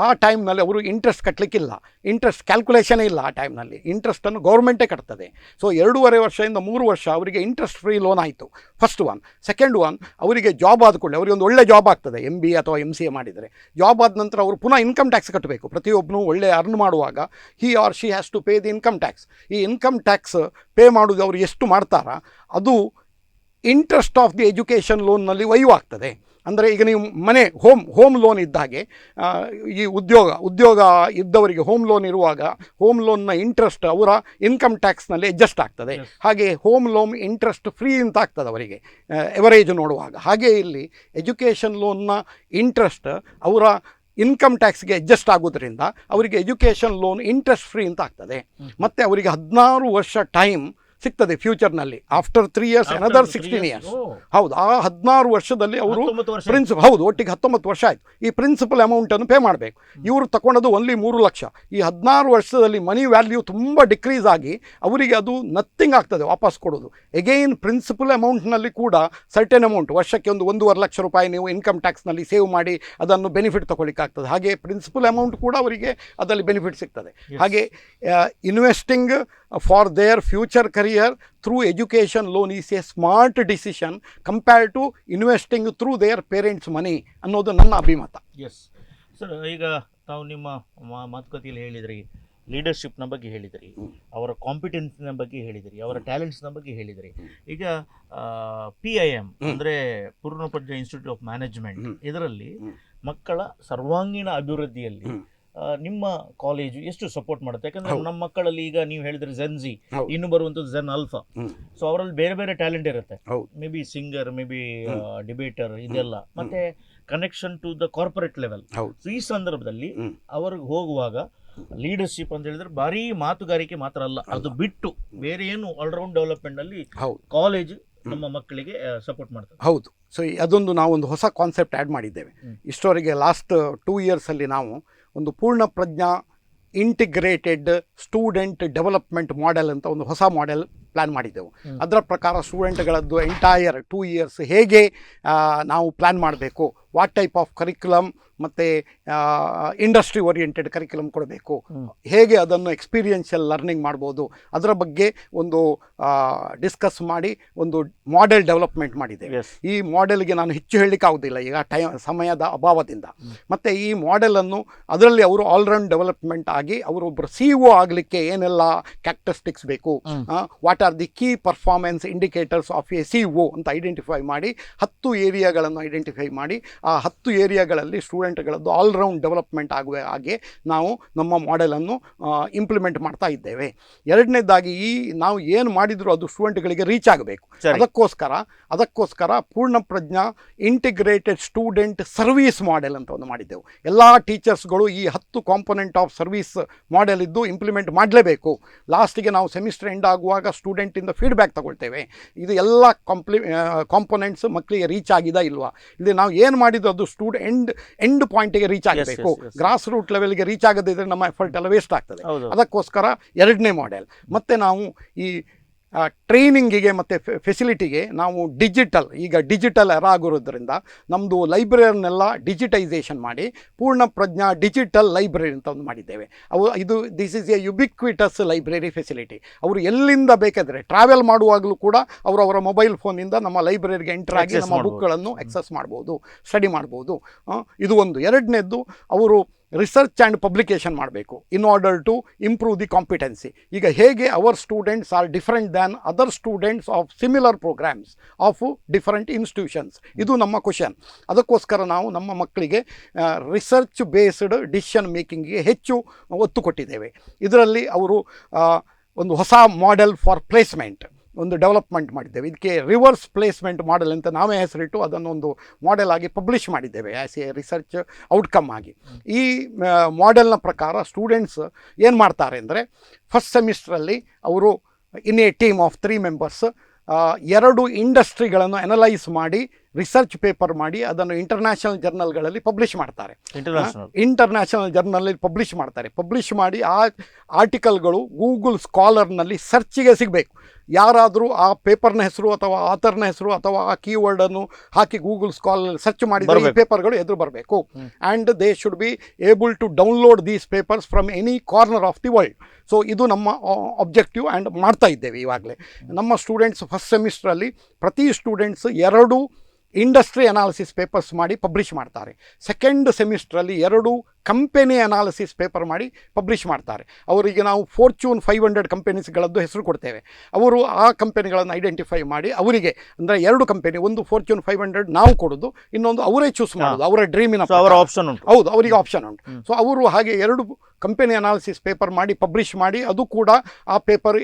ಆ ಟೈಮ್ನಲ್ಲಿ ಅವರು ಇಂಟ್ರೆಸ್ಟ್ ಕಟ್ಟಲಿಕ್ಕಿಲ್ಲ, ಇಂಟ್ರೆಸ್ಟ್ ಕ್ಯಾಲ್ಕುಲೇಷನೇ ಇಲ್ಲ. ಆ ಟೈಮ್ನಲ್ಲಿ ಇಂಟ್ರೆಸ್ಟನ್ನು ಗೌರ್ಮೆಂಟೇ ಕಟ್ತದೆ. ಸೊ 2.5 ವರ್ಷದಿಂದ 3 ವರ್ಷ ಅವರಿಗೆ ಇಂಟ್ರೆಸ್ಟ್ ಫ್ರೀ ಲೋನ್ ಆಯಿತು, ಫಸ್ಟ್ ಒನ್. ಸೆಕೆಂಡ್ ಒನ್, ಅವರಿಗೆ ಜಾಬ್ ಆದ ಕೂಡಲೇ ಅವರಿಗೆ ಒಂದು ಒಳ್ಳೆ ಜಾಬ್ ಆಗ್ತದೆ. MBA ಅಥವಾ MCA ಮಾಡಿದರೆ ಜಾಬ್ ಆದ ನಂತರ ಅವರು ಪುನಃ ಇನ್ಕಮ್ ಟ್ಯಾಕ್ಸ್ ಕಟ್ಟಬೇಕು. ಪ್ರತಿಯೊಬ್ಬನು ಒಳ್ಳೆ ಅರ್ನ್ ಮಾಡುವಾಗ he or she has to pay the income tax. ಈ ಇನ್ಕಮ್ ಟ್ಯಾಕ್ಸ್ ಪೇ ಮಾಡೋದು ಅವರು ಎಷ್ಟು ಮಾಡ್ತಾರಾ ಅದು ಇಂಟ್ರೆಸ್ಟ್ ಆಫ್ ದಿ ಎಜುಕೇಷನ್ ಲೋನ್ನಲ್ಲಿ ವೈವ್ ಆಗ್ತದೆ. ಅಂದರೆ ಈಗ ನೀವು ಮನೆ ಹೋಮ್ ಲೋನ್ ಇದ್ದ ಹಾಗೆ ಈ ಉದ್ಯೋಗ ಇದ್ದವರಿಗೆ ಹೋಮ್ ಲೋನ್ ಇರುವಾಗ ಹೋಮ್ ಲೋನ್ನ ಇಂಟ್ರೆಸ್ಟ್ ಅವರ ಇನ್ಕಮ್ ಟ್ಯಾಕ್ಸ್ನಲ್ಲಿ ಅಡ್ಜಸ್ಟ್ ಆಗ್ತದೆ. ಹಾಗೆ ಹೋಮ್ ಲೋನ್ ಇಂಟ್ರೆಸ್ಟ್ ಫ್ರೀ ಅಂತ ಆಗ್ತದೆ ಅವರಿಗೆ ಎವರೇಜ್ ನೋಡುವಾಗ. ಹಾಗೆ ಇಲ್ಲಿ ಎಜುಕೇಷನ್ ಲೋನ್ನ ಇಂಟ್ರೆಸ್ಟ್ ಅವರ ಇನ್ಕಮ್ ಟ್ಯಾಕ್ಸ್ಗೆ ಅಡ್ಜಸ್ಟ್ ಆಗೋದ್ರಿಂದ ಅವರಿಗೆ ಎಜುಕೇಷನ್ ಲೋನ್ ಇಂಟ್ರೆಸ್ಟ್ ಫ್ರೀ ಅಂತ ಆಗ್ತದೆ. ಮತ್ತು ಅವರಿಗೆ 16 ವರ್ಷ ಟೈಮ್ ಸಿಗ್ತದೆ ಫ್ಯೂಚರ್ನಲ್ಲಿ. After 3 years another 16 years. ಹೌದು, ಆ 16 ವರ್ಷದಲ್ಲಿ ಅವರು ಪ್ರಿನ್ಸಿಪಲ್, ಹೌದು, ಒಟ್ಟಿಗೆ 19 ವರ್ಷ ಆಯಿತು. ಈ ಪ್ರಿನ್ಸಿಪಲ್ ಅಮೌಂಟನ್ನು ಪೇ ಮಾಡಬೇಕು. ಇವರು ತಗೊಂಡದು ಓನ್ಲಿ 3 ಲಕ್ಷ. ಈ 16 ವರ್ಷದಲ್ಲಿ ಮನಿ ವ್ಯಾಲ್ಯೂ ತುಂಬ ಡಿಕ್ರೀಸ್ ಆಗಿ ಅವರಿಗೆ ಅದು ನಥಿಂಗ್ ಆಗ್ತದೆ ವಾಪಸ್ ಕೊಡೋದು. ಎಗೈನ್ ಪ್ರಿನ್ಸಿಪಲ್ ಅಮೌಂಟ್ನಲ್ಲಿ ಕೂಡ ಸರ್ಟೆನ್ ಅಮೌಂಟ್, ವರ್ಷಕ್ಕೆ ಒಂದು 1.5 ಲಕ್ಷ ರೂಪಾಯಿ ನೀವು ಇನ್ಕಮ್ ಟ್ಯಾಕ್ಸ್ನಲ್ಲಿ ಸೇವ್ ಮಾಡಿ ಅದನ್ನು ಬೆನಿಫಿಟ್ ತೊಗೊಳ್ಳಿಕ್ಕಾಗ್ತದೆ. ಹಾಗೆ ಪ್ರಿನ್ಸಿಪಲ್ ಅಮೌಂಟ್ ಕೂಡ ಅವರಿಗೆ ಅದರಲ್ಲಿ ಬೆನಿಫಿಟ್ ಸಿಗ್ತದೆ. ಹಾಗೆ investing for there future career career through education loan is a smart decision compared to investing through their parents' money ಅನ್ನೋದು ನನ್ನ ಅಭಿಮತ. ಎಸ್ ಸರ್, ಈಗ ತಾವು ನಿಮ್ಮ ಮಾತುಕತೆಯಲ್ಲಿ ಹೇಳಿದ್ರಿ, ಲೀಡರ್ಶಿಪ್ನ ಬಗ್ಗೆ ಹೇಳಿದಿರಿ, ಅವರ ಕಾಂಪಿಟೆನ್ಸ್ನ ಬಗ್ಗೆ ಹೇಳಿದಿರಿ, ಅವರ ಟ್ಯಾಲೆಂಟ್ಸ್ನ ಬಗ್ಗೆ ಹೇಳಿದಿರಿ. ಈಗ PIM ಅಂದರೆ ಪೂರ್ಣಪ್ರಜ್ಞಾ ಇನ್ಸ್ಟಿಟ್ಯೂಟ್ ಆಫ್ ಮ್ಯಾನೇಜ್ಮೆಂಟ್, ಇದರಲ್ಲಿ ಮಕ್ಕಳ ಸರ್ವಾಂಗೀಣ ಅಭಿವೃದ್ಧಿಯಲ್ಲಿ ನಿಮ್ಮ ಕಾಲೇಜು ಎಷ್ಟು ಸಪೋರ್ಟ್ ಮಾಡುತ್ತೆ? ಯಾಕಂದ್ರೆ ನಮ್ಮ ಮಕ್ಕಳಲ್ಲಿ ಈಗ ನೀವು ಹೇಳಿದ್ರೆ ZenZ, ಇನ್ನು ಬರುವಂಥದ್ದು Zen Alpha, ಸೊ ಅವರಲ್ಲಿ ಬೇರೆ ಬೇರೆ ಟ್ಯಾಲೆಂಟ್ ಇರುತ್ತೆ. May be singer, may be debater, ಇದೆಲ್ಲ, ಮತ್ತೆ connection to the corporate level. So ಈ ಸಂದರ್ಭದಲ್ಲಿ ಅವ್ರಿಗೆ ಹೋಗುವಾಗ ಲೀಡರ್ಶಿಪ್ ಅಂತ ಹೇಳಿದ್ರೆ ಭಾರಿ ಮಾತುಗಾರಿಕೆ ಮಾತ್ರ ಅಲ್ಲ, ಅದು ಬಿಟ್ಟು ಬೇರೆ ಏನು ಆಲ್ರೌಂಡ್ ಡೆವಲಪ್ಮೆಂಟ್ ಅಲ್ಲಿ ಕಾಲೇಜ್ ನಮ್ಮ ಮಕ್ಕಳಿಗೆ ಸಪೋರ್ಟ್ ಮಾಡ್ತಾರೆ. ಹೌದು. ಸೊ ಅದೊಂದು ನಾವೊಂದು ಹೊಸ ಕಾನ್ಸೆಪ್ಟ್ ಆ್ಯಡ್ ಮಾಡಿದ್ದೇವೆ. ಇಷ್ಟವರೆಗೆ ಲಾಸ್ಟ್ 2 ಇಯರ್ಸಲ್ಲಿ ನಾವು ಒಂದು ಪೂರ್ಣ ಪ್ರಜ್ಞಾ ಇಂಟಿಗ್ರೇಟೆಡ್ ಸ್ಟೂಡೆಂಟ್ ಡೆವಲಪ್ಮೆಂಟ್ ಮಾಡೆಲ್ ಅಂತ ಒಂದು ಹೊಸ ಮಾಡೆಲ್ ಪ್ಲ್ಯಾನ್ ಮಾಡಿದ್ದೆವು. ಅದರ ಪ್ರಕಾರ ಸ್ಟೂಡೆಂಟ್ಗಳದ್ದು ಎಂಟೈರ್ 2 ಇಯರ್ಸ್ ಹೇಗೆ ನಾವು ಪ್ಲ್ಯಾನ್ ಮಾಡಬೇಕು, ವಾಟ್ ಟೈಪ್ ಆಫ್ ಕರಿಕ್ಯುಲಮ್ ಮತ್ತು ಇಂಡಸ್ಟ್ರಿ ಓರಿಯೆಂಟೆಡ್ ಕರಿಕ್ಯುಲಮ್ ಕೊಡಬೇಕು, ಹೇಗೆ ಅದನ್ನು ಎಕ್ಸ್ಪೀರಿಯನ್ಷಿಯಲ್ ಲರ್ನಿಂಗ್ ಮಾಡ್ಬೋದು, ಅದರ ಬಗ್ಗೆ ಒಂದು ಡಿಸ್ಕಸ್ ಮಾಡಿ ಒಂದು ಮಾಡೆಲ್ ಡೆವಲಪ್ಮೆಂಟ್ ಮಾಡಿದ್ದೇವೆ. ಈ ಮಾಡೆಲ್ಗೆ ನಾನು ಹೆಚ್ಚು ಹೇಳಲಿಕ್ಕೆ ಆಗೋದಿಲ್ಲ ಈಗ ಸಮಯದ ಅಭಾವದಿಂದ. ಮತ್ತು ಈ ಮಾಡೆಲನ್ನು ಅದರಲ್ಲಿ ಅವರು ಆಲ್ರೌಂಡ್ ಡೆವಲಪ್ಮೆಂಟ್ ಆಗಿ ಅವರು ಒಬ್ಬರು CEO ಆಗಲಿಕ್ಕೆ ಏನೆಲ್ಲ ಕ್ಯಾರೆಕ್ಟರಿಸ್ಟಿಕ್ಸ್ ಬೇಕು, what are the key performance indicators of A CEO ಅಂತ ಐಡೆಂಟಿಫೈ ಮಾಡಿ 10 ಏರಿಯಾಗಳನ್ನು ಐಡೆಂಟಿಫೈ ಮಾಡಿ ಆ 10 ಏರಿಯಾಗಳಲ್ಲಿ ಸ್ಟೂಡೆಂಟ್ಗಳದ್ದು ಆಲ್ರೌಂಡ್ ಡೆವಲಪ್ಮೆಂಟ್ ಆಗುವ ಹಾಗೆ ನಾವು ನಮ್ಮ ಮಾಡೆಲನ್ನು ಇಂಪ್ಲಿಮೆಂಟ್ ಮಾಡ್ತಾ ಇದ್ದೇವೆ. ಎರಡನೇದಾಗಿ ನಾವು ಏನು ಮಾಡಿದ್ರು ಅದು ಸ್ಟೂಡೆಂಟ್ಗಳಿಗೆ ರೀಚ್ ಆಗಬೇಕು. ಅದಕ್ಕೋಸ್ಕರ ಪೂರ್ಣ ಪ್ರಜ್ಞಾ ಇಂಟಿಗ್ರೇಟೆಡ್ ಸ್ಟೂಡೆಂಟ್ ಸರ್ವಿಸ್ ಮಾಡೆಲ್ ಅಂತ ಒಂದು ಮಾಡಿದ್ದೆವು. ಎಲ್ಲ ಟೀಚರ್ಸ್ಗಳು ಈ 10 ಕಾಂಪೊನೆಂಟ್ ಆಫ್ ಸರ್ವಿಸ್ ಮಾಡೆಲ್ ಇದ್ದು ಇಂಪ್ಲಿಮೆಂಟ್ ಮಾಡಲೇಬೇಕು. ಲಾಸ್ಟಿಗೆ ನಾವು ಸೆಮಿಸ್ಟರ್ ಎಂಡ್ ಆಗುವಾಗ ಸ್ಟೂಡೆಂಟಿಂದ ಫೀಡ್ಬ್ಯಾಕ್ ತಗೊಳ್ತೇವೆ, ಇದು ಎಲ್ಲ ಕಾಂಪೊನೆಂಟ್ಸ್ ಮಕ್ಕಳಿಗೆ ರೀಚ್ ಆಗಿದಾ ಇಲ್ವಾ. ಇಲ್ಲಿ ನಾವು ಏನು ಮಾಡಿದ್ದು ಅದು ಎಂಡ್ ಪಾಯಿಂಟಿಗೆ ರೀಚ್ ಆಗಬೇಕು. ಗ್ರಾಸ್ ರೂಟ್ ಲೆವೆಲ್ಗೆ ರೀಚ್ ಆಗದಿದ್ದರೆ ನಮ್ಮ ಎಫರ್ಟ್ ಎಲ್ಲ ವೇಸ್ಟ್ ಆಗ್ತದೆ. ಅದಕ್ಕೋಸ್ಕರ 2ನೇ ಮಾಡೆಲ್. ಮತ್ತು ನಾವು ಈ ಟ್ರೈನಿಂಗಿಗೆ ಮತ್ತು ಫೆಸಿಲಿಟಿಗೆ ನಾವು ಡಿಜಿಟಲ್ ಆಗಿರೋದ್ರಿಂದ ನಮ್ಮದು ಲೈಬ್ರರಿನೆಲ್ಲ ಡಿಜಿಟೈಸೇಷನ್ ಮಾಡಿ ಪೂರ್ಣ ಪ್ರಜ್ಞಾ ಡಿಜಿಟಲ್ ಲೈಬ್ರರಿ ಅಂತ ಒಂದು ಮಾಡಿದ್ದೇವೆ. This is a ubiquitous library facility. ಅವರು ಎಲ್ಲಿಂದ ಬೇಕಾದರೆ ಟ್ರಾವೆಲ್ ಮಾಡುವಾಗಲೂ ಕೂಡ ಅವರ ಮೊಬೈಲ್ ಫೋನಿಂದ ನಮ್ಮ ಲೈಬ್ರರಿಗೆ ಎಂಟರ್ ಆಗಿ ನಮ್ಮ ಬುಕ್ಗಳನ್ನು ಆಕ್ಸೆಸ್ ಮಾಡ್ಬೋದು, ಸ್ಟಡಿ ಮಾಡ್ಬೋದು. ಇದು ಒಂದು. ಎರಡನೇದ್ದು, ಅವರು ರಿಸರ್ಚ್ ಆ್ಯಂಡ್ ಪಬ್ಲಿಕೇಶನ್ ಮಾಡಬೇಕು in order to improve the competency. ಈಗ ಹೇಗೆ our students are different than other students of similar programmes of different institutions, ಇದು ನಮ್ಮ ಕ್ವಶನ್. ಅದಕ್ಕೋಸ್ಕರ ನಾವು ನಮ್ಮ ಮಕ್ಕಳಿಗೆ ರಿಸರ್ಚ್ ಬೇಸ್ಡ್ ಡಿಸಿಷನ್ ಮೇಕಿಂಗಿಗೆ ಹೆಚ್ಚು ಒತ್ತು ಕೊಟ್ಟಿದ್ದೇವೆ. ಇದರಲ್ಲಿ ಅವರು ಒಂದು ಹೊಸ ಮಾಡೆಲ್ ಫಾರ್ ಪ್ಲೇಸ್ಮೆಂಟ್ ಒಂದು ಡೆವಲಪ್ಮೆಂಟ್ ಮಾಡಿದ್ದೇವೆ. ಇದಕ್ಕೆ ರಿವರ್ಸ್ ಪ್ಲೇಸ್ಮೆಂಟ್ ಮಾಡೆಲ್ ಅಂತ ನಾವೇ ಹೆಸರಿಟ್ಟು ಅದನ್ನೊಂದು ಮಾಡೆಲ್ ಆಗಿ ಪಬ್ಲಿಷ್ ಮಾಡಿದ್ದೇವೆ ಆ್ಯಸ್ ಎ ರಿಸರ್ಚ್ ಔಟ್ಕಮ್ ಆಗಿ. ಈ ಮಾಡೆಲ್ನ ಪ್ರಕಾರ ಸ್ಟೂಡೆಂಟ್ಸ್ ಏನು ಮಾಡ್ತಾರೆ ಅಂದರೆ, ಫಸ್ಟ್ ಸೆಮಿಸ್ಟ್ರಲ್ಲಿ ಅವರು in a team of 3 members 2 ಇಂಡಸ್ಟ್ರಿಗಳನ್ನು ಅನಲೈಸ್ ಮಾಡಿ ರಿಸರ್ಚ್ ಪೇಪರ್ ಮಾಡಿ ಅದನ್ನು ಇಂಟರ್ನ್ಯಾಷನಲ್ ಜರ್ನಲ್ಗಳಲ್ಲಿ ಪಬ್ಲಿಷ್ ಮಾಡ್ತಾರೆ. ಇಂಟರ್ನ್ಯಾಷನಲ್ ಜರ್ನಲಲ್ಲಿ ಪಬ್ಲಿಷ್ ಮಾಡಿ ಆ ಆರ್ಟಿಕಲ್ಗಳು ಗೂಗಲ್ ಸ್ಕಾಲರ್ನಲ್ಲಿ ಸರ್ಚಿಗೆ ಸಿಗಬೇಕು. ಯಾರಾದರೂ ಆ ಪೇಪರ್ನ ಹೆಸರು ಅಥವಾ ಆಥರ್ನ ಹೆಸರು ಅಥವಾ ಆ ಕೀವರ್ಡನ್ನು ಹಾಕಿ ಗೂಗಲ್ ಸ್ಕಾಲರ್ ಸರ್ಚ್ ಮಾಡಿದರೆ ಈ ಪೇಪರ್ಗಳು ಎದುರು ಬರಬೇಕು. And they should be able to download these papers from any corner of the world. So ಇದು ನಮ್ಮ ಆಬ್ಜೆಕ್ಟಿವ್ ಆ್ಯಂಡ್ ಮಾಡ್ತಾ ಇದ್ದೇವೆ ಇವಾಗಲೇ. ನಮ್ಮ ಸ್ಟೂಡೆಂಟ್ಸ್ ಫಸ್ಟ್ ಸೆಮಿಸ್ಟ್ರಲ್ಲಿ ಪ್ರತಿ ಸ್ಟೂಡೆಂಟ್ಸ್ 2 ಇಂಡಸ್ಟ್ರಿ ಅನಾಲಿಸಿಸ್ ಪೇಪರ್ಸ್ ಮಾಡಿ ಪಬ್ಲಿಷ್ ಮಾಡ್ತಾರೆ. ಸೆಕೆಂಡ್ ಸೆಮಿಸ್ಟ್ರಲ್ಲಿ 2 ಕಂಪೆನಿ ಅನಾಲಿಸಿಸ್ ಪೇಪರ್ ಮಾಡಿ ಪಬ್ಲಿಷ್ ಮಾಡ್ತಾರೆ. ಅವರಿಗೆ ನಾವು ಫಾರ್ಚೂನ್ 500 ಕಂಪೆನೀಸ್ಗಳದ್ದು ಹೆಸರು ಕೊಡ್ತೇವೆ. ಅವರು ಆ ಕಂಪೆನಿಗಳನ್ನು ಐಡೆಂಟಿಫೈ ಮಾಡಿ ಅವರಿಗೆ, ಅಂದರೆ 2 ಕಂಪೆನಿ, ಒಂದು ಫಾರ್ಚೂನ್ 500 ನಾವು ಕೊಡೋದು, ಇನ್ನೊಂದು ಅವರೇ ಚೂಸ್ ಮಾಡೋದು, ಅವರ ಡ್ರೀಮಿನ ಆಪ್ಷನ್ ಉಂಟು. ಹೌದು, ಅವರಿಗೆ ಆಪ್ಷನ್ ಉಂಟು. ಸೊ ಅವರು ಹಾಗೆ 2 ಕಂಪೆನಿ ಅನಾಲಿಸಿಸ್ ಪೇಪರ್ ಮಾಡಿ ಪಬ್ಲಿಷ್ ಮಾಡಿ ಅದು ಕೂಡ ಆ ಪೇಪರ್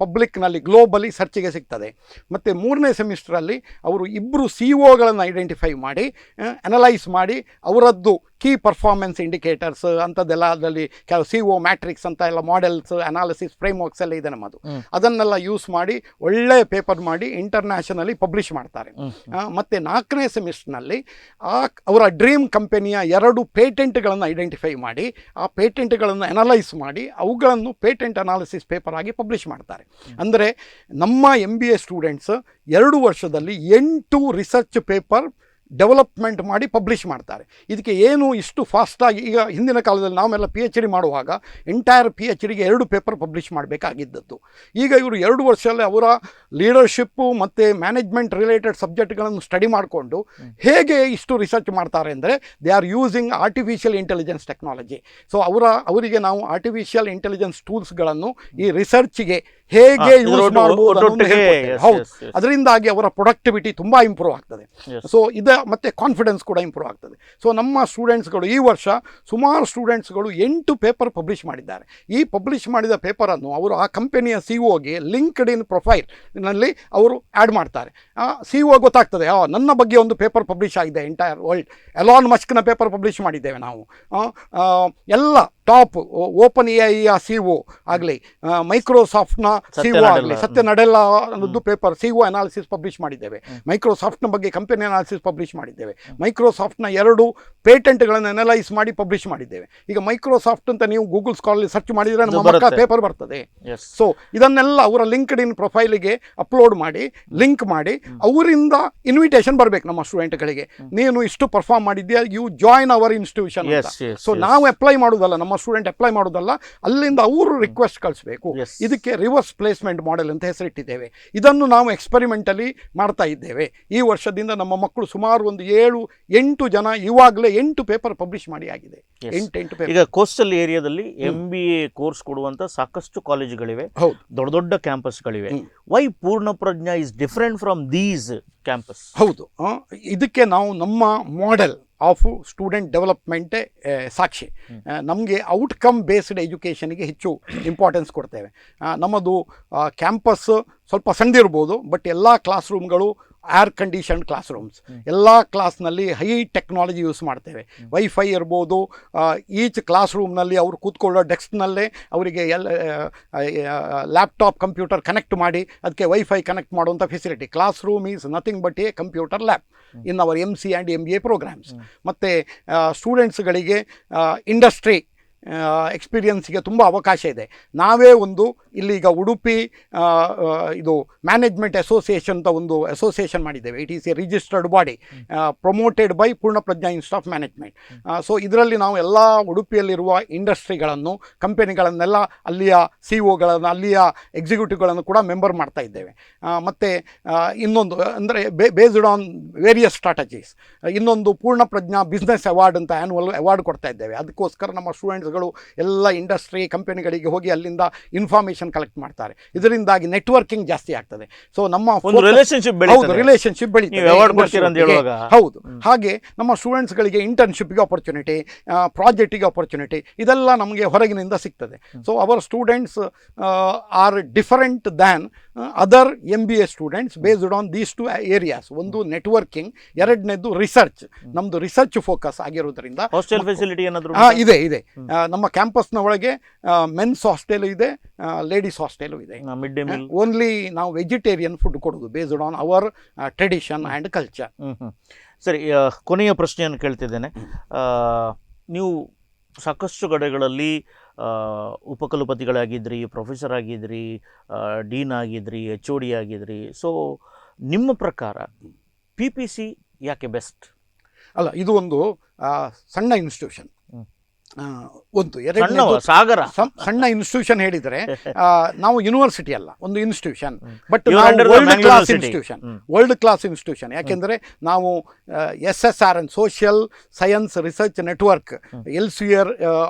ಪಬ್ಲಿಕ್ನಲ್ಲಿ ಗ್ಲೋಬಲಿ ಸರ್ಚಿಗೆ ಸಿಗ್ತದೆ. ಮತ್ತು 3ನೇ ಸೆಮಿಸ್ಟ್ರಲ್ಲಿ ಅವರು 2 CEOಗಳನ್ನು ಐಡೆಂಟಿಫೈ ಮಾಡಿ ಅನಲೈಸ್ ಮಾಡಿ ಅವರದ್ದು ಕೀ ಪರ್ಫಾರ್ಮೆನ್ಸ್ ಇಂಡಿಕೇಟರ್ಸ್ ಅಂಥದ್ದೆಲ್ಲ, ಅದರಲ್ಲಿ ಕೆಲವು CEO ಮ್ಯಾಟ್ರಿಕ್ಸ್ ಅಂತ ಎಲ್ಲ ಮಾಡೆಲ್ಸ್ ಅನಾಲಿಸಿಸ್ ಫ್ರೇಮ್ವರ್ಕ್ಸ್ ಎಲ್ಲ ಇದೆ ನಮ್ಮದು. ಅದನ್ನೆಲ್ಲ ಯೂಸ್ ಮಾಡಿ ಒಳ್ಳೆಯ ಪೇಪರ್ ಮಾಡಿ ಇಂಟರ್ನ್ಯಾಷನಲಿ ಪಬ್ಲಿಷ್ ಮಾಡ್ತಾರೆ. ಮತ್ತು 4ನೇ ಸೆಮಿಸ್ಟರ್ನಲ್ಲಿ ಅವರ ಡ್ರೀಮ್ ಕಂಪನಿಯ 2 ಪೇಟೆಂಟ್ಗಳನ್ನು ಐಡೆಂಟಿಫೈ ಮಾಡಿ ಆ ಪೇಟೆಂಟ್ಗಳನ್ನು ಅನಲೈಸ್ ಮಾಡಿ ಅವುಗಳನ್ನು ಪೇಟೆಂಟ್ ಅನಾಲಿಸಿಸ್ ಪೇಪರ್ ಆಗಿ ಪಬ್ಲಿಷ್ ಮಾಡ್ತಾರೆ. ಅಂದರೆ ನಮ್ಮ MBA ಸ್ಟೂಡೆಂಟ್ಸ್ 2 ವರ್ಷದಲ್ಲಿ 8 ರಿಸರ್ಚ್ ಪೇಪರ್ ಡೆವಲಪ್ಮೆಂಟ್ ಮಾಡಿ ಪಬ್ಲಿಷ್ ಮಾಡ್ತಾರೆ. ಇದಕ್ಕೆ ಏನು ಇಷ್ಟು ಫಾಸ್ಟಾಗಿ, ಈಗ ಹಿಂದಿನ ಕಾಲದಲ್ಲಿ ನಾವೆಲ್ಲ PhD ಮಾಡುವಾಗ ಎಂಟೈರ್ PhDಗೆ 2 ಪೇಪರ್ ಪಬ್ಲಿಷ್ ಮಾಡಬೇಕಾಗಿದ್ದದ್ದು. ಈಗ ಇವರು 2 ವರ್ಷದಲ್ಲಿ ಅವರ ಲೀಡರ್ಶಿಪ್ಪು ಮತ್ತು ಮ್ಯಾನೇಜ್ಮೆಂಟ್ ರಿಲೇಟೆಡ್ ಸಬ್ಜೆಕ್ಟ್ಗಳನ್ನು ಸ್ಟಡಿ ಮಾಡಿಕೊಂಡು ಹೇಗೆ ಇಷ್ಟು ರಿಸರ್ಚ್ ಮಾಡ್ತಾರೆ ಅಂದರೆ they are using artificial intelligence technology. So ಅವರಿಗೆ ನಾವು ಆರ್ಟಿಫಿಷಿಯಲ್ ಇಂಟೆಲಿಜೆನ್ಸ್ ಟೂಲ್ಸ್ಗಳನ್ನು ಈ ರಿಸರ್ಚ್ಗೆ ಹೇಗೆ ಯೂಸ್ ಮಾಡಬಹುದು ಹೌದು. ಅದರಿಂದಾಗಿ ಅವರ ಪ್ರೊಡಕ್ಟಿವಿಟಿ ತುಂಬ ಇಂಪ್ರೂವ್ ಆಗ್ತದೆ. ಸೊ ಮತ್ತು ಕಾನ್ಫಿಡೆನ್ಸ್ ಕೂಡ ಇಂಪ್ರೂವ್ ಆಗ್ತದೆ. ಸೊ ನಮ್ಮ ಸ್ಟೂಡೆಂಟ್ಸ್ಗಳು ಈ ವರ್ಷ ಸುಮಾರು ಸ್ಟೂಡೆಂಟ್ಸ್ಗಳು 8 ಪೇಪರ್ ಪಬ್ಲಿಷ್ ಮಾಡಿದ್ದಾರೆ. ಈ ಪಬ್ಲಿಷ್ ಮಾಡಿದ ಪೇಪರನ್ನು ಅವರು ಆ ಕಂಪನಿಯ CEOಗೆ ಲಿಂಕ್ಡ್ ಇನ್ ಪ್ರೊಫೈಲ್ನಲ್ಲಿ ಅವರು ಆ್ಯಡ್ ಮಾಡ್ತಾರೆ. CEO ಗೊತ್ತಾಗ್ತದೆ, ನನ್ನ ಬಗ್ಗೆ ಒಂದು ಪೇಪರ್ ಪಬ್ಲಿಷ್ ಆಗಿದೆ ಎಂಟೈರ್ ವರ್ಲ್ಡ್. ಎಲಾನ್ ಮಸ್ಕ್ನ ಪೇಪರ್ ಪಬ್ಲಿಷ್ ಮಾಡಿದ್ದೇವೆ ನಾವು. ಎಲ್ಲ ಟಾಪ್ ಓಪನ್ AI CEO ಆಗಲಿ, ಮೈಕ್ರೋಸಾಫ್ಟ್ನ CEO ಆಗಲಿ, ಸತ್ಯ ನಡೆಲ್ಲ ಅನ್ನೋದು ಪೇಪರ್ CEO ಅನಾಲಿಸಿಸ್ ಪಬ್ಲಿಷ್ ಮಾಡಿದ್ದೇವೆ. ಮೈಕ್ರೋಸಾಫ್ಟ್ನ ಬಗ್ಗೆ ಕಂಪನಿ ಅನಾಲಿಸಿಸ್ ಪಬ್ಲಿಷ್ ಮಾಡಿದ್ದೇವೆ. ಮೈಕ್ರೋಸಾಫ್ಟ್ನ 2 ಪೇಟೆಂಟ್ಗಳನ್ನು ಅನಲೈಸ್ ಮಾಡಿ ಪಬ್ಲಿಷ್ ಮಾಡಿದ್ದೇವೆ. ಈಗ ಮೈಕ್ರೋಸಾಫ್ಟ್ ಅಂತ ನೀವು ಗೂಗಲ್ ಸ್ಕಾಲರ್ಲಿ ಸರ್ಚ್ ಮಾಡಿದರೆ ನಮ್ಮ ಮಕ್ಕ ಪೇಪರ್ ಬರ್ತದೆ. ಸೊ ಇದನ್ನೆಲ್ಲ ಅವರ ಲಿಂಕ್ಡ್ ಇನ್ ಪ್ರೊಫೈಲಿಗೆ ಅಪ್ಲೋಡ್ ಮಾಡಿ, ಲಿಂಕ್ ಮಾಡಿ, ಅವರಿಂದ ಇನ್ವಿಟೇಷನ್ ಬರಬೇಕು ನಮ್ಮ ಸ್ಟೂಡೆಂಟ್ಗಳಿಗೆ, ನೀನು ಇಷ್ಟು ಪರ್ಫಾರ್ಮ್ ಮಾಡಿದ್ಯಾ, ಯು ಜಾಯ್ನ್ ಅವರ್ ಇನ್ಸ್ಟಿಟ್ಯೂಷನ್ ಅಂತ. ಸೊ ನಾವು ಅಪ್ಲೈ ಮಾಡೋದಲ್ಲ, ನಮ್ಮ ಸ್ಟೂಡೆಂಟ್ ಅಪ್ಲೈ ಮಾಡೋದಲ್ಲ, ಅಲ್ಲಿಂದ ಅವರು ರಿಕ್ವೆಸ್ಟ್ ಕಳಿಸ್ಬೇಕು. ಇದಕ್ಕೆ ರಿವರ್ಸ್ ಪ್ಲೇಸ್ಮೆಂಟ್ ಮಾಡೆಲ್ ಅಂತ ಹೆಸರಿಟ್ಟಿದ್ದೇವೆ. ಇದನ್ನು ನಾವು ಎಕ್ಸ್ಪೆರಿಮೆಂಟಲಿ ಮಾಡ್ತಾ ಇದ್ದೇವೆ. ಈ ವರ್ಷದಿಂದ ನಮ್ಮ ಮಕ್ಕಳು ಸುಮಾರು ಒಂದು 7-8 ಜನ ಇವಾಗಲೇ 8 ಪೇಪರ್ ಪಬ್ಲಿಷ್ ಮಾಡಿ ಆಗಿದೆ. 8 ಪೇಪರ್. ಈಗ ಕೋಸ್ಟಲ್ ಏರಿಯಾದಲ್ಲಿ MBA ಕೋರ್ಸ್ ಕೊಡುವಂತ ಸಾಕಷ್ಟು ಕಾಲೇಜುಗಳಿವೆ, ದೊಡ್ಡ ದೊಡ್ಡ ಕ್ಯಾಂಪಸ್ಗಳಿವೆ. Why Poornaprajna is different from these campus? ಹೌದು, ಇದಕ್ಕೆ ನಾವು ನಮ್ಮ ಮಾಡೆಲ್ ಆಫ್ ಸ್ಟೂಡೆಂಟ್ ಡೆವಲಪ್ಮೆಂಟೇ ಸಾಕ್ಷಿ. ನಮಗೆ ಔಟ್ಕಮ್ ಬೇಸ್ಡ್ ಎಜುಕೇಷನ್ಗೆ ಹೆಚ್ಚು ಇಂಪಾರ್ಟೆನ್ಸ್ ಕೊಡ್ತೇವೆ. ನಮ್ಮದು ಕ್ಯಾಂಪಸ್ ಸ್ವಲ್ಪ ಸಣ್ಣದಿರ್ಬೋದು, ಬಟ್ ಎಲ್ಲ ಕ್ಲಾಸ್ ರೂಮ್ಗಳು ಏರ್ ಕಂಡೀಷನ್ಡ್ ಕ್ಲಾಸ್ ರೂಮ್ಸ್. ಎಲ್ಲ ಕ್ಲಾಸ್ನಲ್ಲಿ ಹೈ ಟೆಕ್ನಾಲಜಿ ಯೂಸ್ ಮಾಡ್ತೇವೆ. ವೈಫೈ ಇರ್ಬೋದು, ಈಚ್ ಕ್ಲಾಸ್ ರೂಮ್ನಲ್ಲಿ ಅವರು ಕೂತ್ಕೊಳ್ಳೋ ಡೆಸ್ಕ್ನಲ್ಲೇ ಅವರಿಗೆ ಲ್ಯಾಪ್ಟಾಪ್ ಕಂಪ್ಯೂಟರ್ ಕನೆಕ್ಟ್ ಮಾಡಿ ಅದಕ್ಕೆ ವೈಫೈ ಕನೆಕ್ಟ್ ಮಾಡುವಂಥ facility. Classroom is nothing but a computer lab in our MC and MBA programmes. ಮತ್ತು ಸ್ಟೂಡೆಂಟ್ಸ್ಗಳಿಗೆ ಇಂಡಸ್ಟ್ರಿ ಎಕ್ಸ್ಪೀರಿಯನ್ಸ್ಗೆ ತುಂಬ ಅವಕಾಶ ಇದೆ. ನಾವೇ ಒಂದು ಇಲ್ಲಿಗ ಉಡುಪಿ ಇದು ಮ್ಯಾನೇಜ್ಮೆಂಟ್ ಅಸೋಸಿಯೇಷನ್ ಅಂತ ಒಂದು ಅಸೋಸಿಯೇಷನ್ ಮಾಡಿದ್ದೇವೆ. It is A registered body promoted by Poornaprajna institute of management. So ಇದರಲ್ಲಿ ನಾವು ಎಲ್ಲ ಉಡುಪಿಯಲ್ಲಿರುವ ಇಂಡಸ್ಟ್ರಿಗಳನ್ನು, ಕಂಪನಿಗಳನ್ನೆಲ್ಲ, ಅಲ್ಲಿಯ CEOಗಳನ್ನು, ಅಲ್ಲಿಯ ಎಕ್ಸಿಕ್ಯೂಟಿವ್ಗಳನ್ನು ಕೂಡ ಮೆಂಬರ್ ಮಾಡ್ತಾ ಇದ್ದೇವೆ. ಮತ್ತು ಇನ್ನೊಂದು ಅಂದರೆ ಬೇಸ್ಡ್ ಆನ್ ವೇರಿಯಸ್ ಸ್ಟ್ರಾಟಜೀಸ್, ಇನ್ನೊಂದು ಪೂರ್ಣಪ್ರಜ್ಞಾ ಬಿಸ್ನೆಸ್ ಅವಾರ್ಡ್ ಅಂತ ಆ್ಯನ್ಯುವಲ್ ಅವಾರ್ಡ್ ಕೊಡ್ತಾ ಇದ್ದೇವೆ. ಅದಕ್ಕೋಸ್ಕರ ನಮ್ಮ ಸ್ಟೂಡೆಂಟ್ಸ್ಗಳು ಎಲ್ಲ ಇಂಡಸ್ಟ್ರಿ ಕಂಪನಿಗಳಿಗೆ ಹೋಗಿ ಅಲ್ಲಿಂದ ಇನ್ಫಾರ್ಮೇಷನ್ ಕಲೆಕ್ಟ್ ಮಾಡ್ತಾರೆ. ಇದರಿಂದಾಗಿ ನೆಟ್ವರ್ಕಿಂಗ್ ಜಾಸ್ತಿ ಆಗ್ತದೆ. ಸೊ ನಮ್ಮ ರಿಲೇಶನ್ಶಿಪ್ ಬೆಳೀತದೆ. ಹೌದು. ಹಾಗೆ ನಮ್ಮ ಸ್ಟೂಡೆಂಟ್ಸ್ಗಳಿಗೆ ಇಂಟರ್ನ್ಶಿಪ್ಗೆ ಆಪರ್ಚುನಿಟಿ, ಪ್ರಾಜೆಕ್ಟಿಗೆ ಆಪರ್ಚುನಿಟಿ, ಇದೆಲ್ಲ ನಮಗೆ ಹೊರಗಿನಿಂದ ಸಿಗ್ತದೆ. So our students are different than other MBA students based on these 2 areas. ಒಂದು ನೆಟ್ವರ್ಕಿಂಗ್, ಎರಡನೇದು ರಿಸರ್ಚ್. ನಮ್ಮದು ರಿಸರ್ಚ್ ಫೋಕಸ್ ಆಗಿರೋದ್ರಿಂದ ಹಾಸ್ಟೆಲ್ ಫೆಸಿಲಿಟಿ ಏನಾದರೂ ಇದೆ. ನಮ್ಮ ಕ್ಯಾಂಪಸ್ನ ಒಳಗೆ ಮೆನ್ಸ್ ಹಾಸ್ಟೆಲು ಇದೆ, ಲೇಡೀಸ್ ಹಾಸ್ಟೆಲು ಇದೆ. ಮಿಡ್ ಡೇ ಮೀಲ್ ಓನ್ಲಿ ನಾವು ವೆಜಿಟೇರಿಯನ್ ಫುಡ್ ಕೊಡೋದು based on our tradition and culture. ಸರಿ, ಕೊನೆಯ ಪ್ರಶ್ನೆಯನ್ನು ಕೇಳ್ತಿದ್ದೇನೆ. ನೀವು ಸಾಕಷ್ಟು ಕಡೆಗಳಲ್ಲಿ ಉಪಕುಲಪತಿಗಳಾಗಿದ್ರಿ, ಪ್ರೊಫೆಸರ್ ಆಗಿದ್ರಿ, ಡೀನ್ ಆಗಿದ್ರಿ, HOD ಆಗಿದ್ರಿ. ಸೊ ನಿಮ್ಮ ಪ್ರಕಾರ PPC ಯಾಕೆ ಬೆಸ್ಟ್? ಅಲ್ಲ, ಇದು ಒಂದು ಸಣ್ಣ ಇನ್ಸ್ಟಿಟ್ಯೂಷನ್. ಒಂದು ಸಾಗರ ಸಣ್ಣ ಇನ್ಸ್ಟಿಟ್ಯೂಷನ್ ಹೇಳಿದರೆ ನಾವು ಯೂನಿವರ್ಸಿಟಿ ಅಲ್ಲ, ಒಂದು institution. But world class institution. ಯಾಕೆಂದರೆ ನಾವು SSRN social science research network, Elsevier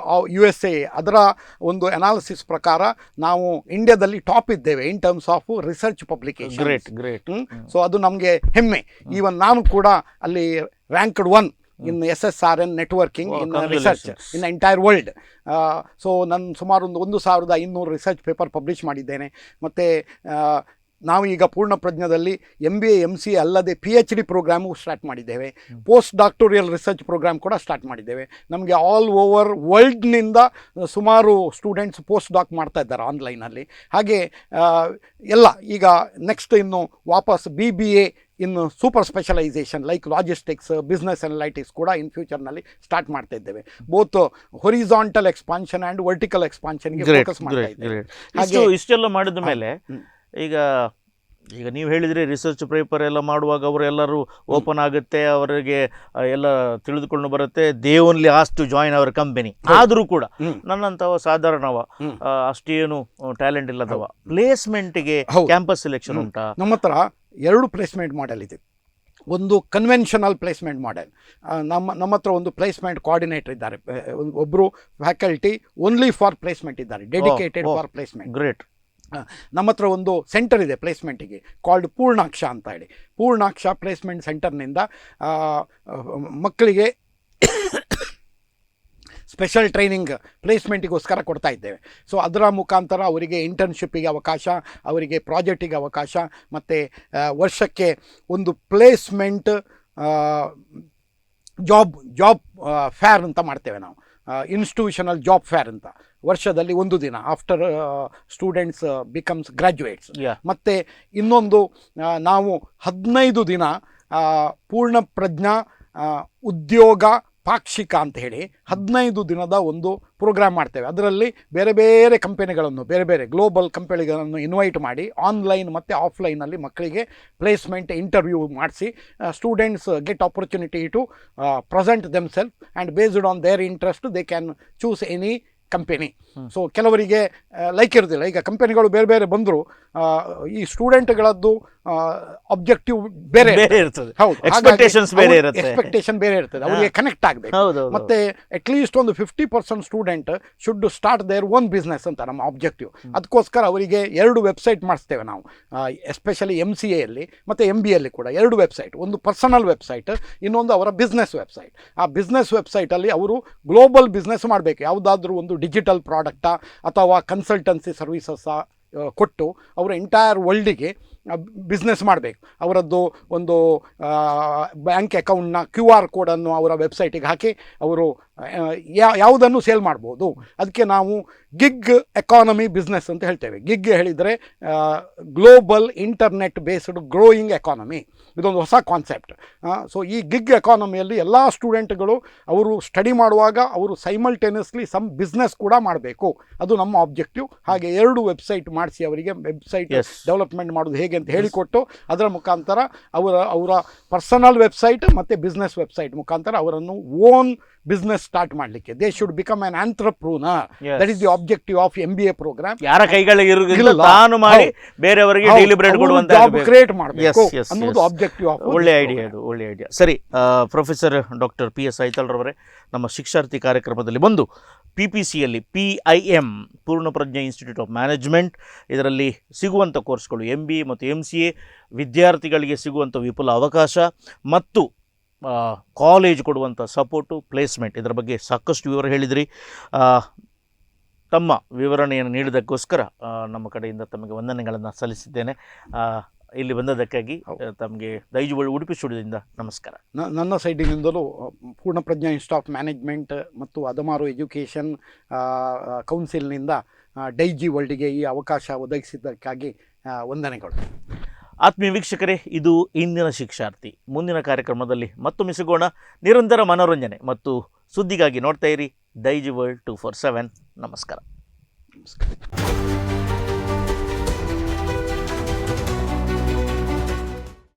USA ಅದರ ಒಂದು ಅನಾಲಿಸಿಸ್ ಪ್ರಕಾರ ನಾವು ಇಂಡಿಯಾದಲ್ಲಿ ಟಾಪ್ ಇದ್ದೇವೆ in terms of research publication. So ಅದು ನಮಗೆ ಹೆಮ್ಮೆ. ಈವನ್ ನಾನು ಕೂಡ ಅಲ್ಲಿ ranked 1 in SSRN networking in research in the entire world. So ನಾನು ಸುಮಾರು 1500 ರಿಸರ್ಚ್ ಪೇಪರ್ ಪಬ್ಲಿಷ್ ಮಾಡಿದ್ದೇನೆ. ಮತ್ತು ನಾವು ಈಗ ಪೂರ್ಣಪ್ರಜ್ಞಾದಲ್ಲಿ MBA MCA ಅಲ್ಲದೆ PhD ಪ್ರೋಗ್ರಾಮು ಸ್ಟಾರ್ಟ್ ಮಾಡಿದ್ದೇವೆ. ಪೋಸ್ಟ್ ಡಾಕ್ಟೋರಿಯಲ್ ರಿಸರ್ಚ್ ಪ್ರೋಗ್ರಾಮ್ ಕೂಡ ಸ್ಟಾರ್ಟ್ ಮಾಡಿದ್ದೇವೆ. ನಮಗೆ ಆಲ್ ಓವರ್ ವರ್ಲ್ಡ್ನಿಂದ ಸುಮಾರು ಸ್ಟೂಡೆಂಟ್ಸ್ ಪೋಸ್ಟ್ ಡಾಕ್ ಮಾಡ್ತಾ ಇದ್ದಾರೆ ಆನ್ಲೈನಲ್ಲಿ. ಹಾಗೆ ಎಲ್ಲ ಈಗ ನೆಕ್ಸ್ಟ್ ಇನ್ನು ವಾಪಸ್ BBA in super specialisation like logistics, business analytics ಕೂಡ ಇನ್ ಫ್ಯೂಚರ್ನಲ್ಲಿ ಸ್ಟಾರ್ಟ್ ಮಾಡ್ತಾ ಇದ್ದೇವೆ. Both horizontal expansion and vertical ಎಕ್ಸ್ಪಾನ್ಷನ್ಗೆ ಫೋಕಸ್ ಮಾಡ್ತಾ ಇದ್ದೇವೆ. ಇಷ್ಟೆಲ್ಲ ಮಾಡಿದ ಮೇಲೆ ಈಗ ಈಗ ನೀವು ಹೇಳಿದರೆ ರಿಸರ್ಚ್ ಪೇಪರ್ ಎಲ್ಲ ಮಾಡುವಾಗ ಅವರೆಲ್ಲರೂ ಓಪನ್ ಆಗುತ್ತೆ, ಅವರಿಗೆ ಎಲ್ಲ ತಿಳಿದುಕೊಂಡು ಬರುತ್ತೆ, they only has to join our company. ಆದರೂ ಕೂಡ ನನ್ನಂಥವ ಸಾಧಾರಣವ ಅಷ್ಟೇನು ಟ್ಯಾಲೆಂಟ್ ಇಲ್ಲದವ ಪ್ಲೇಸ್ಮೆಂಟ್ಗೆ ಕ್ಯಾಂಪಸ್ ಸೆಲೆಕ್ಷನ್ ಉಂಟಾ? ನಮ್ಮ ಹತ್ರ 2 ಪ್ಲೇಸ್ಮೆಂಟ್ ಮಾಡೆಲ್ ಇದೆ. ಒಂದು ಕನ್ವೆನ್ಷನಲ್ ಪ್ಲೇಸ್ಮೆಂಟ್ ಮಾಡೆಲ್. ನಮ್ಮ ಹತ್ರ ಒಂದು ಪ್ಲೇಸ್ಮೆಂಟ್ ಕೋಆರ್ಡಿನೇಟರ್ ಇದ್ದಾರೆ, ಒಬ್ಬರು ಫ್ಯಾಕಲ್ಟಿ ಓನ್ಲಿ ಫಾರ್ ಪ್ಲೇಸ್ಮೆಂಟ್ ಇದ್ದಾರೆ, ಡೆಡಿಕೇಟೆಡ್ ಫಾರ್ ಪ್ಲೇಸ್ಮೆಂಟ್. ಗ್ರೇಟ್. ನಮ್ಮ ಹತ್ರ ಒಂದು ಸೆಂಟರ್ ಇದೆ ಪ್ಲೇಸ್ಮೆಂಟಿಗೆ, ಕಾಲ್ಡ್ ಪೂರ್ಣಾಕ್ಷ ಅಂತ ಹೇಳಿ. ಪೂರ್ಣಾಕ್ಷ ಪ್ಲೇಸ್ಮೆಂಟ್ ಸೆಂಟರ್ನಿಂದ ಮಕ್ಕಳಿಗೆ ಸ್ಪೆಷಲ್ ಟ್ರೈನಿಂಗ್ ಪ್ಲೇಸ್ಮೆಂಟಿಗೋಸ್ಕರ ಕೊಡ್ತಾ ಇದ್ದೇವೆ. ಸೊ ಅದರ ಮುಖಾಂತರ ಅವರಿಗೆ ಇಂಟರ್ನ್ಶಿಪ್ಪಿಗೆ ಅವಕಾಶ, ಅವರಿಗೆ ಪ್ರಾಜೆಕ್ಟಿಗೆ ಅವಕಾಶ, ಮತ್ತು ವರ್ಷಕ್ಕೆ ಒಂದು ಪ್ಲೇಸ್ಮೆಂಟ್ ಜಾಬ್ ಫೇರ್ ಅಂತ ಮಾಡ್ತೇವೆ ನಾವು, ಇನ್ಸ್ಟಿಟ್ಯೂಷನಲ್ ಜಾಬ್ ಫೇರ್ ಅಂತ. ವರ್ಷದಲ್ಲಿ 1 ದಿನ ಆಫ್ಟರ್ ಸ್ಟೂಡೆಂಟ್ಸ್ ಬಿಕಮ್ಸ್ ಗ್ರ್ಯಾಜುಯೇಟ್ಸ್. ಮತ್ತು ಇನ್ನೊಂದು ನಾವು 15 ದಿನ ಪೂರ್ಣ ಪ್ರಜ್ಞಾ ಉದ್ಯೋಗ ಪಾಕ್ಷಿಕ ಅಂತ ಹೇಳಿ 15 ದಿನದ ಒಂದು ಪ್ರೋಗ್ರಾಮ್ ಮಾಡ್ತೇವೆ. ಅದರಲ್ಲಿ ಬೇರೆ ಬೇರೆ ಕಂಪನಿಗಳನ್ನು, ಬೇರೆ ಬೇರೆ ಗ್ಲೋಬಲ್ ಕಂಪನಿಗಳನ್ನು ಇನ್ವೈಟ್ ಮಾಡಿ ಆನ್ಲೈನ್ ಮತ್ತು ಆಫ್ಲೈನಲ್ಲಿ ಮಕ್ಕಳಿಗೆ ಪ್ಲೇಸ್ಮೆಂಟ್ ಇಂಟರ್ವ್ಯೂ ಮಾಡಿಸಿ students get opportunity to present themself and based on their interest they can choose any company. So ಕೆಲವರಿಗೆ ಲೈಕ್ ಇರೋದಿಲ್ಲ. ಈಗ ಕಂಪನಿಗಳು ಬೇರೆ ಬೇರೆ ಬಂದರೂ ಈ ಸ್ಟೂಡೆಂಟ್ಗಳದ್ದು ಆಬ್ಜೆಕ್ಟಿವ್ ಬೇರೆ ಇರ್ತದೆ. ಹೌದು, ಎಕ್ಸ್ಪೆಕ್ಟೇಷನ್ ಬೇರೆ ಇರ್ತದೆ, ಅವರಿಗೆ ಕನೆಕ್ಟ್ ಆಗಬೇಕು. ಮತ್ತೆ ಅಟ್ಲೀಸ್ಟ್ ಒಂದು 50% student should start their own business ಅಂತ ನಮ್ಮ ಆಬ್ಜೆಕ್ಟಿವ್. ಅದಕ್ಕೋಸ್ಕರ ಅವರಿಗೆ 2 ವೆಬ್ಸೈಟ್ ಮಾಡಿಸ್ತೇವೆ ನಾವು, ಎಸ್ಪೆಷಲಿ MCAಯಲ್ಲಿ ಮತ್ತು MBAಯಲ್ಲಿ ಕೂಡ 2 ವೆಬ್ಸೈಟ್. ಒಂದು ಪರ್ಸನಲ್ ವೆಬ್ಸೈಟ್, ಇನ್ನೊಂದು ಅವರ ಬಿಸ್ನೆಸ್ ವೆಬ್ಸೈಟ್. ಆ ಬಿಸ್ನೆಸ್ ವೆಬ್ಸೈಟಲ್ಲಿ ಅವರು ಗ್ಲೋಬಲ್ ಬಿಸ್ನೆಸ್ ಮಾಡಬೇಕು, ಯಾವುದಾದ್ರೂ ಒಂದು ಡಿಜಿಟಲ್ ಪ್ರಾಡಕ್ಟಾ ಅಥವಾ ಕನ್ಸಲ್ಟೆನ್ಸಿ ಸರ್ವಿಸಸ್ಸಾ ಕೊಟ್ಟು ಅವರ ಎಂಟೈರ್ ವರ್ಲ್ಡಿಗೆ ಬಿಸ್ನೆಸ್ ಮಾಡಬೇಕು. ಅವರದ್ದು ಒಂದು ಬ್ಯಾಂಕ್ ಅಕೌಂಟ್ನ QR ಕೋಡನ್ನು ಅವರ ವೆಬ್ಸೈಟಿಗೆ ಹಾಕಿ ಅವರು ಯಾವುದನ್ನು ಸೇಲ್ ಮಾಡ್ಬೋದು. ಅದಕ್ಕೆ ನಾವು ಗಿಗ್ ಎಕಾನಮಿ ಬಿಸ್ನೆಸ್ ಅಂತ ಹೇಳ್ತೇವೆ. ಗಿಗ್ ಹೇಳಿದರೆ global internet based growing economy. ಇದೊಂದು ಹೊಸ ಕಾನ್ಸೆಪ್ಟ್. ಸೊ ಈ ಗಿಗ್ ಎಕಾನಮಿಯಲ್ಲಿ ಎಲ್ಲ ಸ್ಟೂಡೆಂಟ್ಗಳು ಅವರು ಸ್ಟಡಿ ಮಾಡುವಾಗ ಅವರು ಸೈಮಲ್ಟೇನಿಯಸ್ಲಿ ಸಮ್ ಬಿಸ್ನೆಸ್ ಕೂಡ ಮಾಡಬೇಕು. ಅದು ನಮ್ಮ ಆಬ್ಜೆಕ್ಟಿವ್. ಹಾಗೆ 2 ವೆಬ್ಸೈಟ್ ಮಾಡಿಸಿ ಅವರಿಗೆ ವೆಬ್ಸೈಟ್ ಡೆವಲಪ್ಮೆಂಟ್ ಮಾಡೋದು ಹೇಗೆ ಅಂತ ಹೇಳಿಕೊಟ್ಟು ಅದರ ಮುಖಾಂತರ ಅವರ ಪರ್ಸನಲ್ ವೆಬ್ಸೈಟ್ ಮತ್ತು ಬಿಸ್ನೆಸ್ ವೆಬ್ಸೈಟ್ ಮುಖಾಂತರ ಅವರನ್ನು ಓನ್ ಬಿಸ್ನೆಸ್ ಸ್ಟಾರ್ಟ್ ಮಾಡಲಿಕ್ಕೆ they should become an entrepreneur. That is the objective of MBA program. ಯಾರ ಕೈಗಳಿಗೆ ತಾನು ಮಾಡಿ ಬೇರೆಯವರಿಗೆ ಡೈಲಿ ಬ್ರೆಡ್ ಕೊಡುವಂತ ಜಾಬ್ ಕ್ರಿಯೇಟ್ ಮಾಡಬೇಕು ಅನ್ನೋದು ಆಬ್ಜೆಕ್ಟಿವ್ ಆಫ್. ಒಳ್ಳೆ ಐಡಿಯಾ ಇದು, ಒಳ್ಳೆ ಐಡಿಯಾ. ಸರಿ, ಪ್ರೊಫೆಸರ್ ಡಾಕ್ಟರ್ PS ಐತಾಳ್ರವರೇ, ನಮ್ಮ ಶಿಕ್ಷಾರ್ಥಿ ಕಾರ್ಯಕ್ರಮದಲ್ಲಿ ಬಂದು PPCಯಲ್ಲಿ PIM Poornaprajna institute of management ಇದರಲ್ಲಿ ಸಿಗುವಂಥ ಕೋರ್ಸ್ಗಳು, MBA ಮತ್ತು MCA ವಿದ್ಯಾರ್ಥಿಗಳಿಗೆ ಸಿಗುವಂಥ ವಿಪುಲ ಅವಕಾಶ ಮತ್ತು ಕಾಲೇಜ್ ಕೊಡುವಂಥ ಸಪೋರ್ಟು, ಪ್ಲೇಸ್ಮೆಂಟ್, ಇದರ ಬಗ್ಗೆ ಸಾಕಷ್ಟು ವಿವರ ಹೇಳಿದಿರಿ. ತಮ್ಮ ವಿವರಣೆಯನ್ನು ನೀಡಿದ್ದಕ್ಕೋಸ್ಕರ ನಮ್ಮ ಕಡೆಯಿಂದ ತಮಗೆ ವಂದನೆಗಳನ್ನು ಸಲ್ಲಿಸಿದ್ದೇನೆ. ಇಲ್ಲಿ ಬಂದದಕ್ಕಾಗಿ ತಮಗೆ ದೈಜುವಳ್ಳಿ ಉಡುಪಿ ಸ್ಟುಡಿಯೋದಿಂದ ನಮಸ್ಕಾರ. ನನ್ನ ಸೈಡಿನಿಂದಲೂ ಪೂರ್ಣಪ್ರಜ್ಞಾ ಇನ್ಸ್ಟಿಟ್ಯೂಟ್ ಆಫ್ ಮ್ಯಾನೇಜ್ಮೆಂಟ್ ಮತ್ತು ಅದಮಾರು ಎಜುಕೇಷನ್ ಕೌನ್ಸಿಲ್ನಿಂದ ಡೈಜಿ ವರ್ಲ್ಡಿಗೆ ಈ ಅವಕಾಶ ಒದಗಿಸಿದ್ದಕ್ಕಾಗಿ ವಂದನೆಗಳು. ಆತ್ಮೀಯ ವೀಕ್ಷಕರೇ, ಇದು ಇಂದಿನ ಶಿಕ್ಷಾರ್ಥಿ. ಮುಂದಿನ ಕಾರ್ಯಕ್ರಮದಲ್ಲಿ ಮತ್ತೊಮ್ಮೆ ಸಿಗೋಣ. ನಿರಂತರ ಮನೋರಂಜನೆ ಮತ್ತು ಸುದ್ದಿಗಾಗಿ ನೋಡ್ತಾ ಇರಿ ದೈಜಿ ವರ್ಲ್ಡ್ 247. ನಮಸ್ಕಾರ.